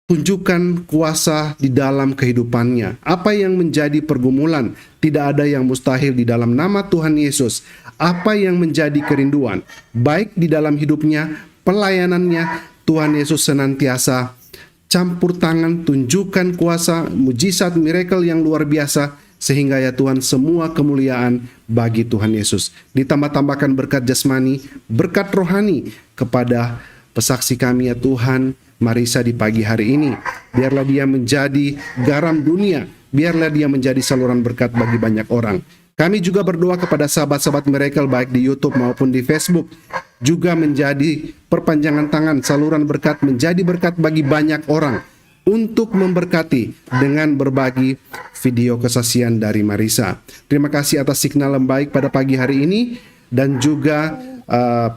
tunjukkan kuasa di dalam kehidupannya. Apa yang menjadi pergumulan, tidak ada yang mustahil di dalam nama Tuhan Yesus. Apa yang menjadi kerinduan, baik di dalam hidupnya, pelayanannya, Tuhan Yesus senantiasa campur tangan, tunjukkan kuasa, mujizat, miracle yang luar biasa, sehingga ya Tuhan semua kemuliaan bagi Tuhan Yesus. Ditambah-tambahkan berkat jasmani, berkat rohani kepada pesaksi kami ya Tuhan, Marisa di pagi hari ini. Biarlah dia menjadi garam dunia, biarlah dia menjadi saluran berkat bagi banyak orang. Kami juga berdoa kepada sahabat-sahabat Miracle baik di YouTube maupun di Facebook, juga menjadi perpanjangan tangan, saluran berkat, menjadi berkat bagi banyak orang, untuk memberkati dengan berbagi video kesaksian dari Marisa. Terima kasih atas signal yang baik pada pagi hari ini, dan juga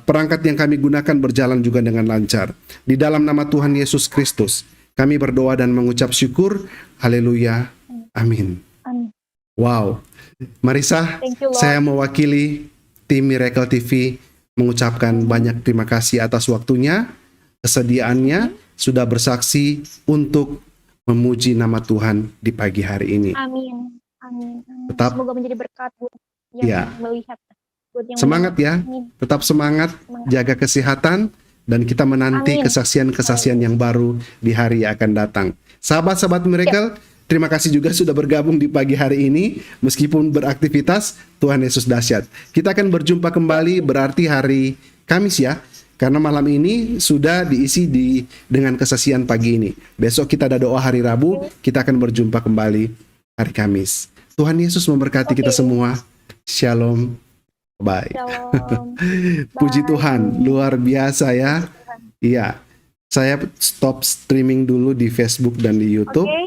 perangkat yang kami gunakan berjalan juga dengan lancar. Di dalam nama Tuhan Yesus Kristus, kami berdoa dan mengucap syukur. Haleluya. Amin. Amin. Wow. Marisa, Thank you, Lord. saya mewakili tim Miracle TV mengucapkan banyak terima kasih atas waktunya, kesediaannya, sudah bersaksi untuk memuji nama Tuhan di pagi hari ini. Amin. Amin. Amin. Tetap- Semoga menjadi berkat buat yang Ya. melihat. Buat yang Semangat ya, mendengar. Amin. tetap semangat, Semangat. jaga kesehatan, dan kita menanti Amin. kesaksian-kesaksian yang baru di hari yang akan datang. Sahabat-sahabat Miracle, terima kasih juga sudah bergabung di pagi hari ini. Meskipun beraktivitas, Tuhan Yesus dahsyat. Kita akan berjumpa kembali berarti hari Kamis ya. Karena malam ini sudah diisi dengan kesaksian pagi ini. Besok kita ada doa hari Rabu, kita akan berjumpa kembali hari Kamis. Tuhan Yesus memberkati kita Oke. semua. Shalom. Bye. Shalom. Puji Bye. Tuhan, luar biasa ya. Iya. Saya stop streaming dulu di Facebook dan di YouTube. Oke.